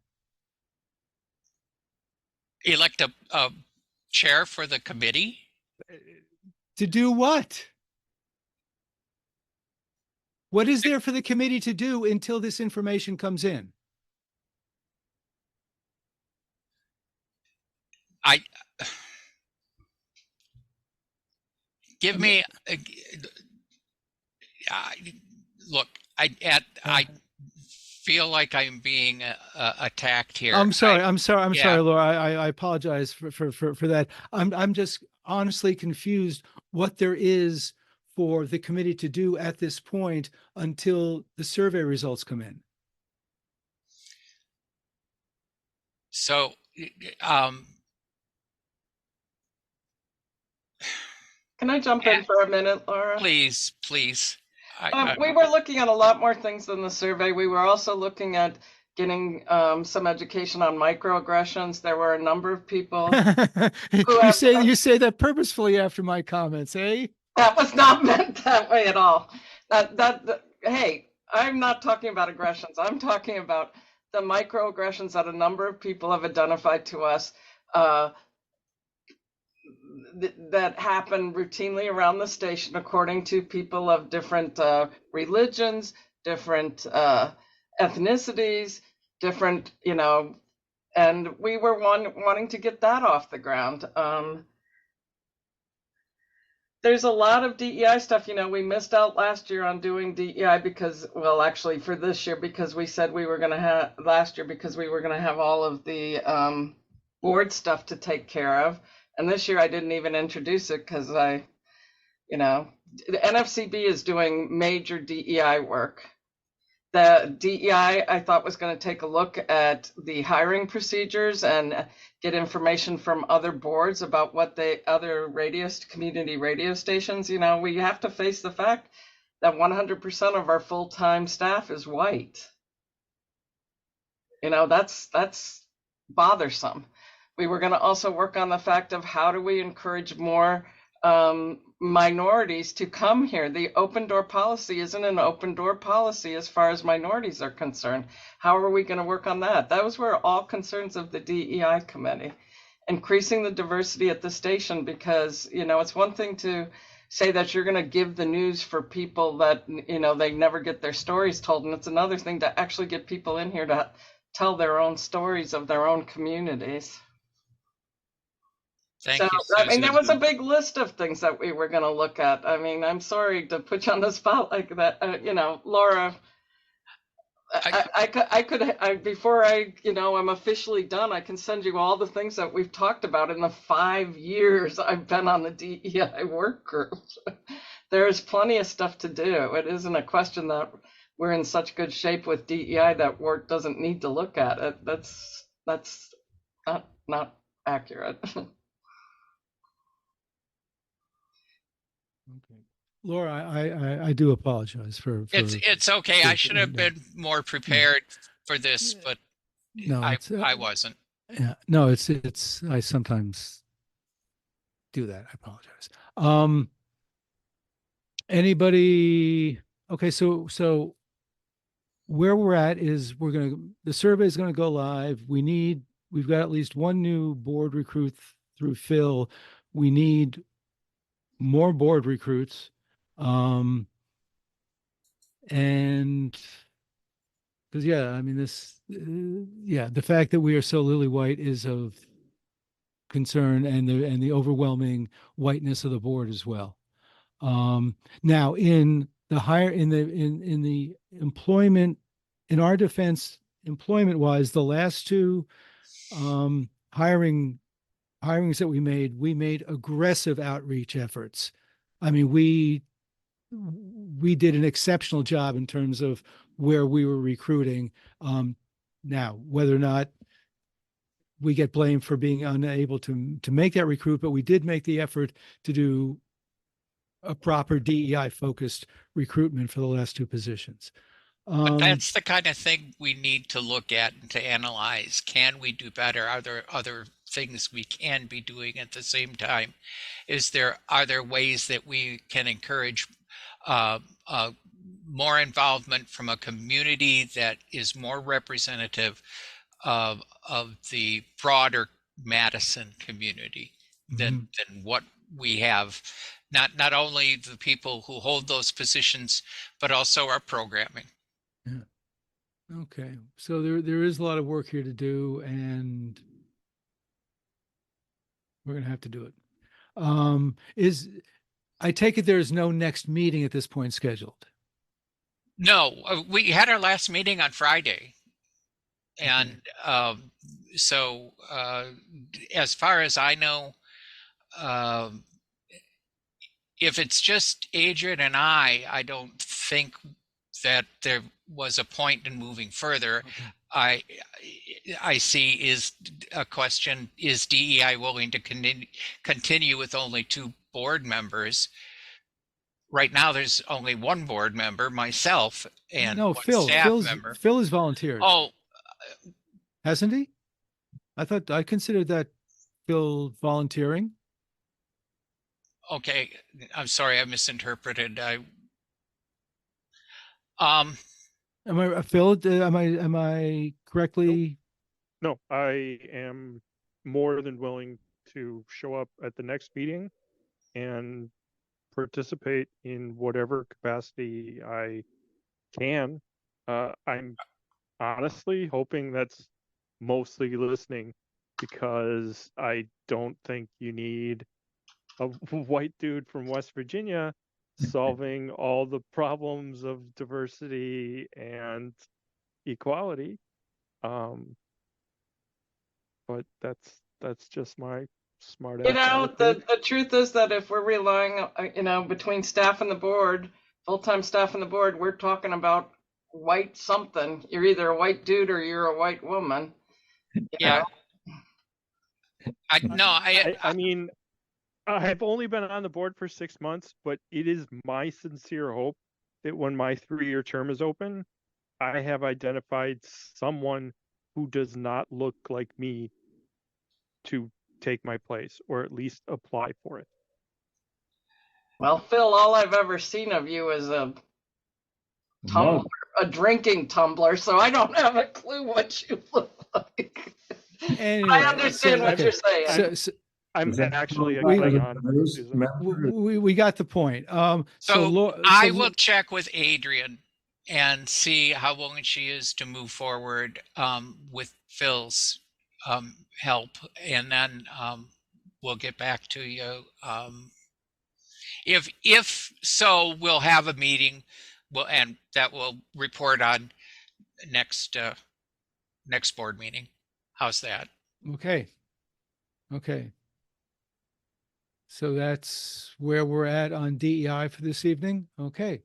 Elect a chair for the committee. To do what? What is there for the committee to do until this information comes in? Give me look. I feel like I'm being attacked here. I'm sorry, Laura. I apologize for that. I'm just honestly confused what there is for the committee to do at this point until the survey results come in. So, can I jump in for a minute, Laura? Please. We were looking at a lot more things than the survey. We were also looking at getting some education on microaggressions. There were a number of people. You say that purposefully after my comments, eh? That was not meant that way at all. Hey, I'm not talking about aggressions. I'm talking about the microaggressions that a number of people have identified to us that happen routinely around the station, according to people of different religions, different ethnicities, different, and we were wanting to get that off the ground. There's a lot of DEI stuff. We missed out last year on doing DEI because, well, actually for this year, because we said we were going to have last year because we were going to have all of the board stuff to take care of. And this year I didn't even introduce it because the NFCB is doing major DEI work. The DEI, I thought, was going to take a look at the hiring procedures and get information from other boards about what other community radio stations. We have to face the fact that 100% of our full-time staff is white. That's bothersome. We were going to also work on the fact of how do we encourage more minorities to come here. The open door policy isn't an open door policy as far as minorities are concerned. How are we going to work on that? Those were all concerns of the DEI committee. Increasing the diversity at the station, because it's one thing to say that you're going to give the news for people that they never get their stories told, and it's another thing to actually get people in here to tell their own stories of their own communities. Thank you, Susan. There was a big list of things that we were going to look at. I'm sorry to put you on the spot like that. Laura, I could before I'm officially done, I can send you all the things that we've talked about in the 5 years I've been on the DEI work group. There's plenty of stuff to do. It isn't a question that we're in such good shape with DEI that WORT doesn't need to look at it. That's not accurate. Okay. Laura, I do apologize for it's okay. I should have been more prepared for this, but no, I wasn't. Yeah, no, it's I sometimes do that. I apologize. Anybody? Okay, so where we're at is the survey is going to go live. We need we've got at least one new board recruit through Phil. We need more board recruits. And because, yeah, I mean, the fact that we are so lily white is of concern, and the overwhelming whiteness of the board as well. Now in the employment, in our defense, employment wise, the last two hirings that we made aggressive outreach efforts. I mean, we did an exceptional job in terms of where we were recruiting. Now, whether or not we get blamed for being unable to make that recruit, but we did make the effort to do a proper DEI focused recruitment for the last two positions. But that's the kind of thing we need to look at and to analyze. Can we do better? Are there other things we can be doing at the same time? Are there ways that we can encourage more involvement from a community that is more representative of the broader Madison community than what we have? Not only the people who hold those positions, but also our programming. Yeah. Okay. So there is a lot of work here to do, and we're going to have to do it. I take it there's no next meeting at this point scheduled? No, we had our last meeting on Friday. And so as far as I know, if it's just Adrian and I don't think that there was a point in moving further. Okay. I see is a question, is DEI willing to continue with only 2 board members? Right now, there's only 1 board member, myself, and no, one staff member. Phil is volunteered. Oh, hasn't he? I considered that Phil volunteering. Okay, I'm sorry, I misinterpreted. Am I Phil? Am I correctly? No, I am more than willing to show up at the next meeting and participate in whatever capacity I can. I'm honestly hoping that's mostly listening, because I don't think you need a white dude from West Virginia solving all the problems of diversity and equality. But that's just my smart ass. The truth is that if we're relying, between staff and the board, full-time staff and the board, we're talking about white something. You're either a white dude or you're a white woman. Yeah. I mean, I've only been on the board for 6 months, but it is my sincere hope that when my 3-year term is open, I have identified someone who does not look like me to take my place, or at least apply for it. Well, Phil, all I've ever seen of you is a tumbler, a drinking tumbler, so I don't have a clue what you look like. Anyway, I understand what you're saying. I'm actually a we got the point. So I will check with Adrian and see how willing she is to move forward with Phil's help, and then we'll get back to you. If so, we'll have a meeting, and that will report on next board meeting. How's that? Okay. So that's where we're at on DEI for this evening. Okay.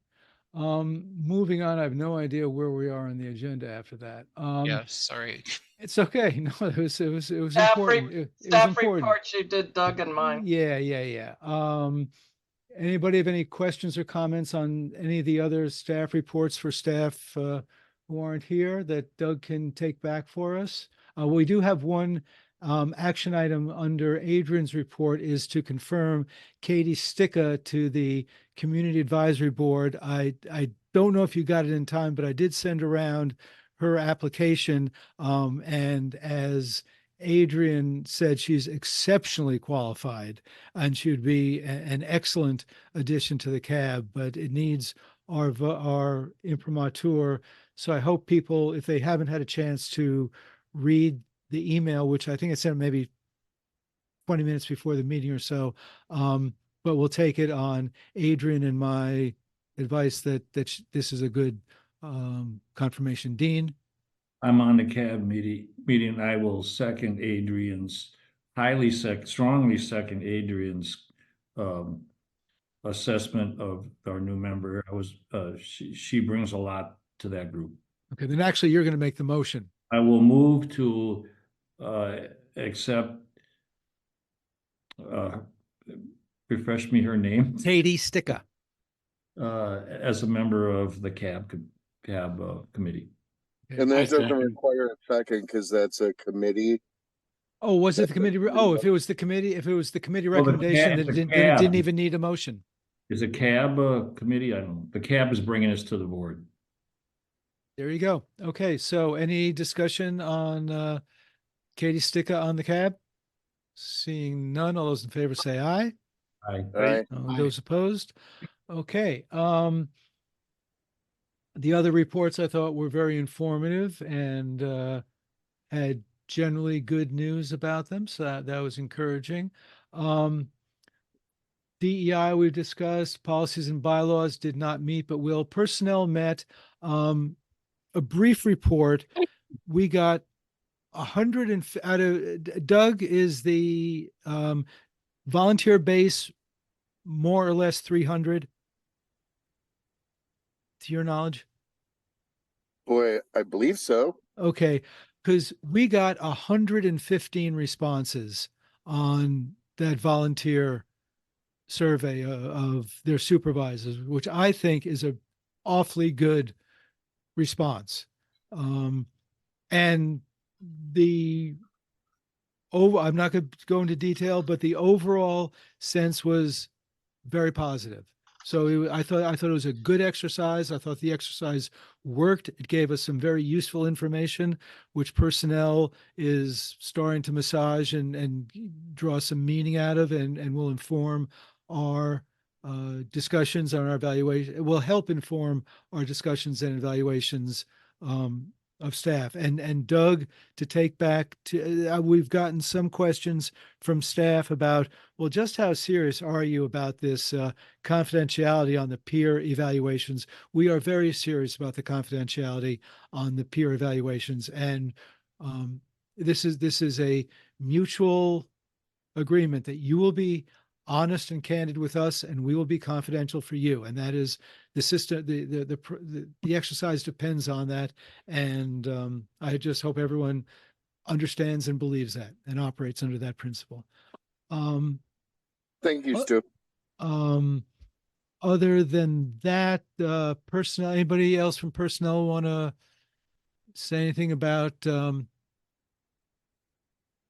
Moving on, I have no idea where we are on the agenda after that. Yeah, sorry. It's okay. No, it was Staff important. Staff reports you did, Doug, and mine. Yeah. Anybody have any questions or comments on any of the other staff reports for staff who aren't here that Doug can take back for us? We do have one action item under Adrian's report, is to confirm Katie Sticka to the Community Advisory Board. I don't know if you got it in time, but I did send around her application. And as Adrian said she's exceptionally qualified and she would be an excellent addition to the cab, but it needs our imprimatur. So I hope people, if they haven't had a chance to read the email, which I think I sent maybe 20 minutes before the meeting or so, but we'll take it on Adrian and my advice that this is a good confirmation. Dean? I'm on the cab meeting. I will second Adrian's, strongly second Adrian's assessment of our new member. She brings a lot to that group. Okay, then actually you're going to make the motion. I will move to accept, refresh me her name, Katie Sticka. as a member of the cab committee. And that doesn't second. require a second because that's a committee. Oh, was it the committee? Oh, if it was the committee recommendation, then it didn't even need a motion. Is a cab committee? I don't know. The cab is bringing us to the board. There you go. Okay, so any discussion on Katie Sticka on the cab? Seeing none, all those in favor say aye. Aye. Aye. Those opposed? Okay. The other reports I thought were very informative and had generally good news about them, so that was encouraging. DEI we've discussed, policies and bylaws did not meet, but will. Personnel met. A brief report. We got 100 out of Doug. Is the volunteer base more or less 300 to your knowledge? Boy, I believe so. Okay, because we got 115 responses on that volunteer survey of their supervisors, which I think is a awfully good response. And I'm not going to go into detail, but the overall sense was very positive. So I thought it was a good exercise. I thought the exercise worked. It gave us some very useful information, which personnel is starting to massage and draw some meaning out of, and will inform our discussions on our evaluation. It will help inform our discussions and evaluations of staff. And Doug, to take back to, we've gotten some questions from staff about, well, just how serious are you about this confidentiality on the peer evaluations? We are very serious about the confidentiality on the peer evaluations. And this is a mutual agreement that you will be honest and candid with us, and we will be confidential for you. And that is the system. The exercise depends on that. And I just hope everyone understands and believes that and operates under that principle. Thank you, Stu. Other than that, personnel, anybody else from personnel want to say anything about the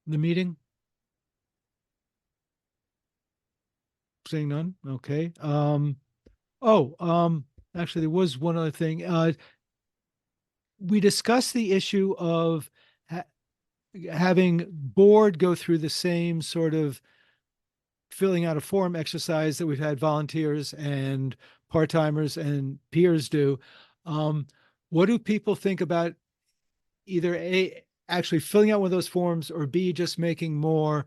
meeting? Seeing none. Okay. Actually, there was one other thing. We discussed the issue of having board go through the same sort of filling out a form exercise that we've had volunteers and part-timers and peers do. What do people think about either A, actually filling out one of those forms, or B, just making more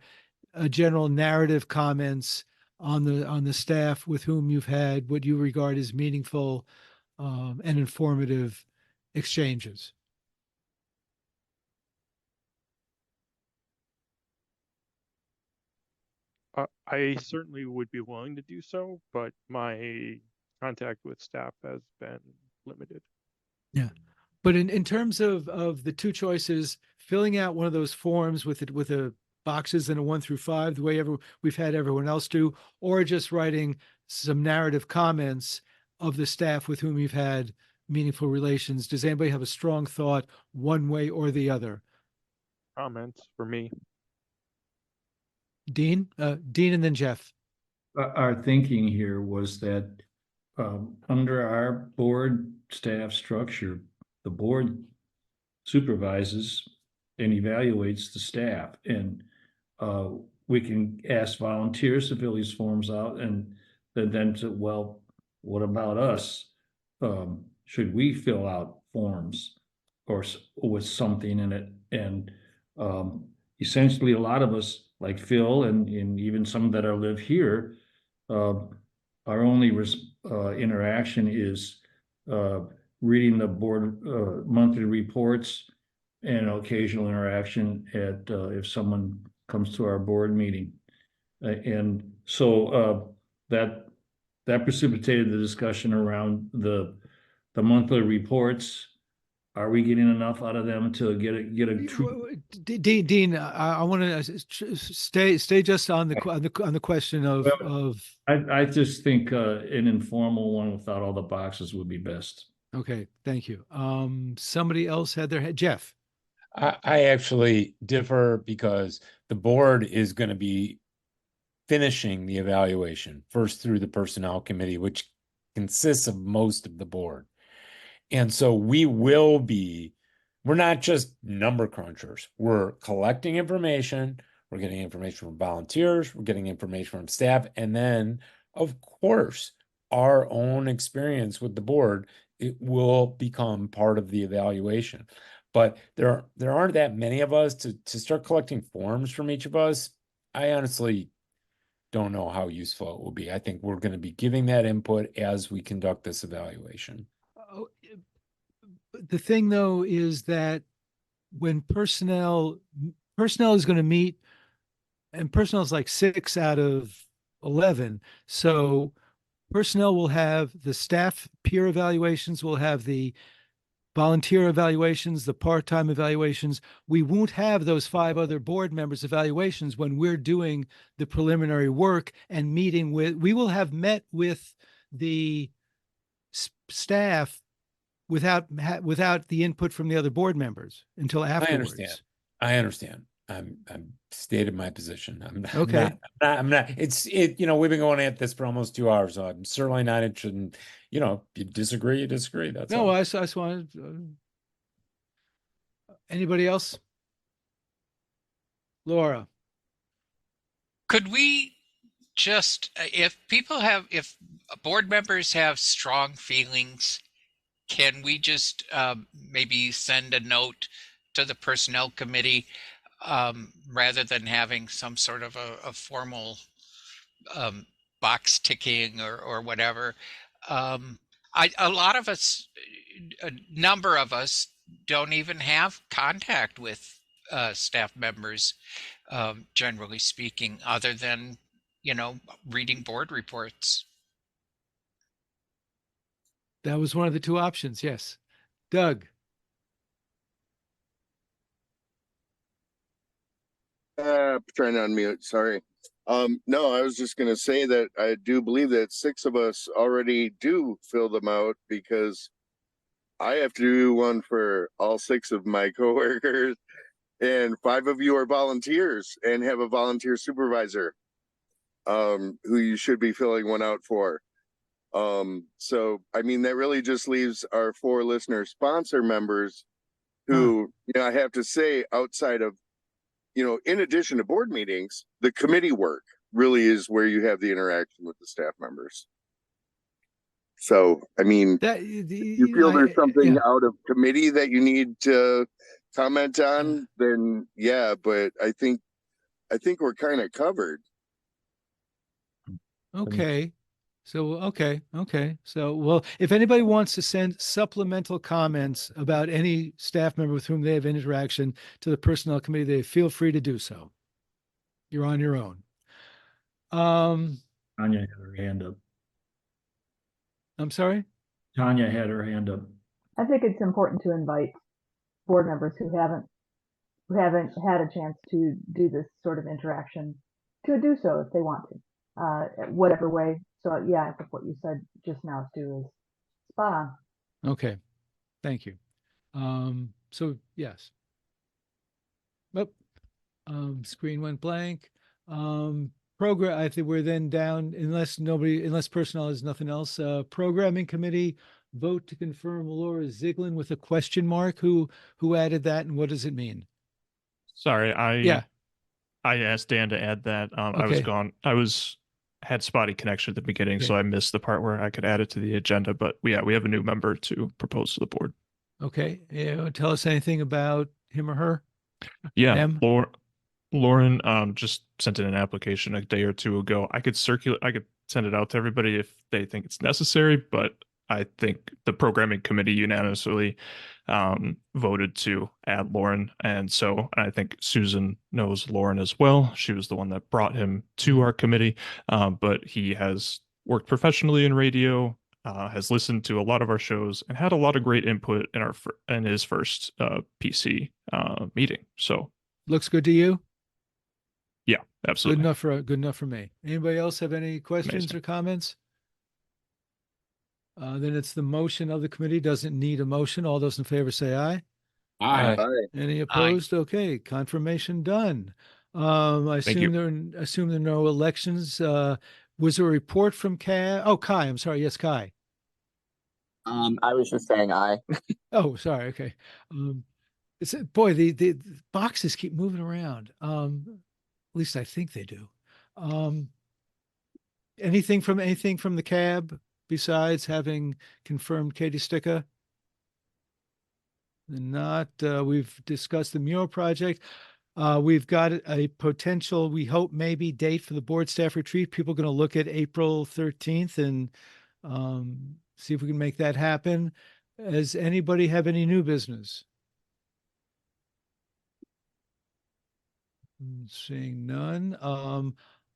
general narrative comments on the staff with whom you've had what you regard as meaningful and informative exchanges? I certainly would be willing to do so, but my contact with staff has been limited. Yeah. But in terms of the two choices, filling out one of those forms with a boxes and a 1 through 5, the way we've had everyone else do, or just writing some narrative comments of the staff with whom you've had meaningful relations. Does anybody have a strong thought one way or the other? Comments for me. Dean and then Jeff. Our thinking here was that under our board staff structure, the board supervises and evaluates the staff. And we can ask volunteers to fill these forms out, and then to, well, what about us? Should we fill out forms or with something in it? And essentially, a lot of us, like Phil and even some that live here, our only interaction is reading the board monthly reports and occasional interaction at if someone comes to our board meeting. And so that precipitated the discussion around the monthly reports. Are we getting enough out of them to get a true? Dean, I want to stay just on the question of. I just think an informal one without all the boxes would be best. Okay, thank you. Somebody else had their head. Jeff. I actually differ because the board is going to be finishing the evaluation first through the personnel committee, which consists of most of the board. And so we're not just number crunchers. We're collecting information. We're getting information from volunteers. We're getting information from staff. And then, of course, our own experience with the board, it will become part of the evaluation. But there aren't that many of us to start collecting forms from each of us. I honestly don't know how useful it will be. I think we're going to be giving that input as we conduct this evaluation. The thing, though, is that when personnel is going to meet, and personnel is like 6 out of 11. So personnel will have the staff peer evaluations, will have the volunteer evaluations, the part-time evaluations. We won't have those 5 other board members' evaluations when we're doing the preliminary work and meeting with, we will have met with the staff without the input from the other board members until afterwards. I understand. I'm stated my position. I'm not, okay. I'm not, we've been going at this for almost 2 hours. So I'm certainly not interested in, you disagree, you disagree. That's no, all. I just wanted, anybody else? Laura. Could we just, if board members have strong feelings, can we just maybe send a note to the personnel committee rather than having some sort of a formal box ticking or whatever? A number of us don't even have contact with staff members, generally speaking, other than, reading board reports. That was one of the 2 options. Yes. Doug. Trying to unmute. Sorry. No, I was just going to say that I do believe that 6 of us already do fill them out, because I have to do one for all 6 of my coworkers, and 5 of you are volunteers and have a volunteer supervisor, who you should be filling one out for. So, I mean, that really just leaves our 4 listener sponsor members who, I have to say, outside of, in addition to board meetings, the committee work really is where you have the interaction with the staff members. So, I mean, you feel there's something out of committee that you need to comment on, then yeah, but I think we're kind of covered. Okay. So, okay. So, well, if anybody wants to send supplemental comments about any staff member with whom they have interaction to the personnel committee, they feel free to do so. You're on your own. Tanya had her hand up. I'm sorry? Tanya had her hand up. I think it's important to invite board members who haven't had a chance to do this sort of interaction to do so if they want to, whatever way. So yeah, I think what you said just now, Stu, is spot on. Okay, thank you. So yes. Screen went blank. Program, I think we're then down, unless personnel has nothing else. Programming committee, vote to confirm Laura Ziegler with a question mark. Who added that, and what does it mean? Sorry, Yeah. I asked Dan to add that. I was Okay. gone. Had spotty connection at the beginning, Okay. so I missed the part where I could add it to the agenda. But we have a new member to propose to the board. Okay. Tell us anything about him or her? Yeah, Them? Lauren just sent in an application a day or two ago. I could send it out to everybody if they think it's necessary, but I think the programming committee unanimously voted to add Lauren. And I think Susan knows Lauren as well. She was the one that brought him to our committee, but he has worked professionally in radio, has listened to a lot of our shows, and had a lot of great input in his first PC meeting. So Looks good to you? yeah, absolutely. Good enough for me. Anybody else have any questions Amazing. or comments? Then it's the motion of the committee. Doesn't need a motion. All those in favor say aye. Aye. Aye. Any opposed? Okay, confirmation done. I Thank you. assume there are no elections. Was there a report from Kai? Oh, Kai, I'm sorry. Yes, Kai. I was just saying aye. Oh, sorry. Okay. Boy, the boxes keep moving around. At least I think they do. Anything from the cab besides having confirmed Katie Sticka? Not. We've discussed the mural project. We've got a potential, we hope maybe date for the board staff retreat. People are going to look at April 13th and see if we can make that happen. Does anybody have any new business? Seeing none.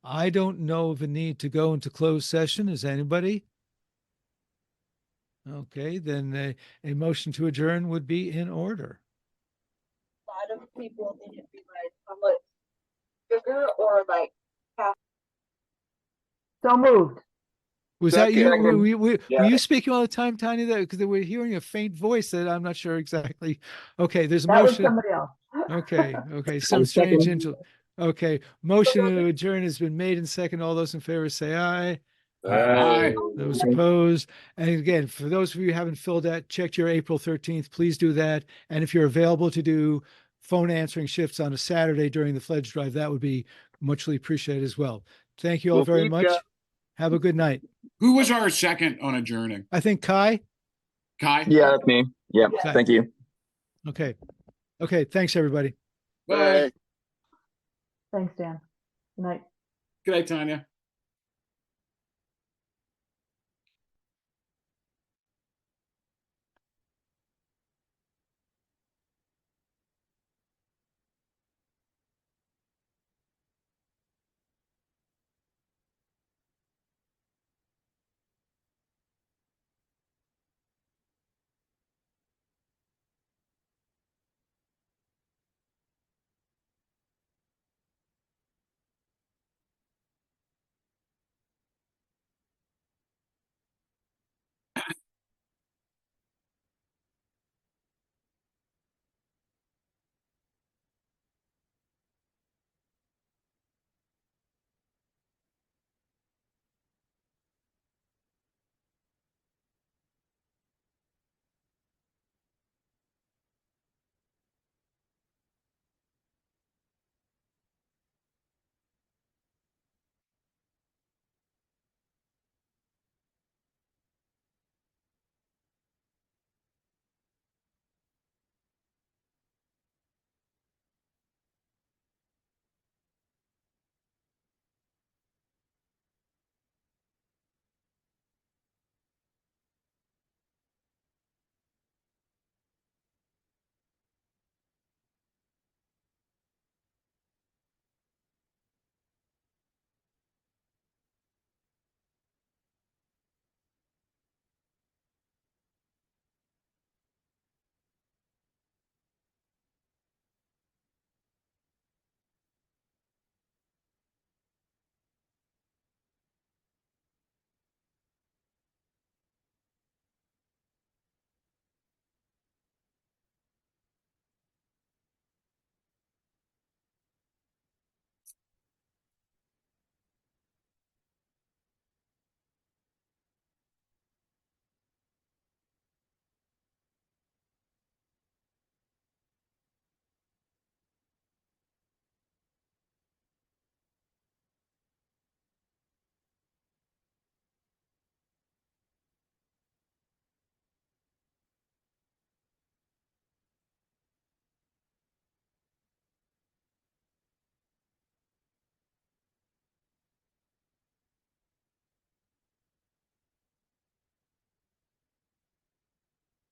I don't know of a need to go into closed session. Is anybody? Okay, then a motion to adjourn would be in order. A lot of people need to be like, how much sugar or like half. So moved. Was that you? Second. Were Yeah. you speaking all the time, Tanya? That because we're hearing a faint voice that I'm not sure exactly. Okay, there's a That was motion. somebody else. Okay, some strange angel. Okay, motion to adjourn has been made and second. All those in favor say aye. Aye. Those opposed. And again, for those of you who haven't filled out, checked your April 13th, please do that. And if you're available to do phone answering shifts on a Saturday during the pledge drive, that would be muchly appreciated as well. Thank you all We'll very keep much. ya. Have a good night. Who was our second on adjourning? I think Kai. Kai? Yeah, that's me. Yeah, Okay. thank you. Okay. Thanks, everybody. Bye. Thanks, Dan. Good night. Good night, Tanya.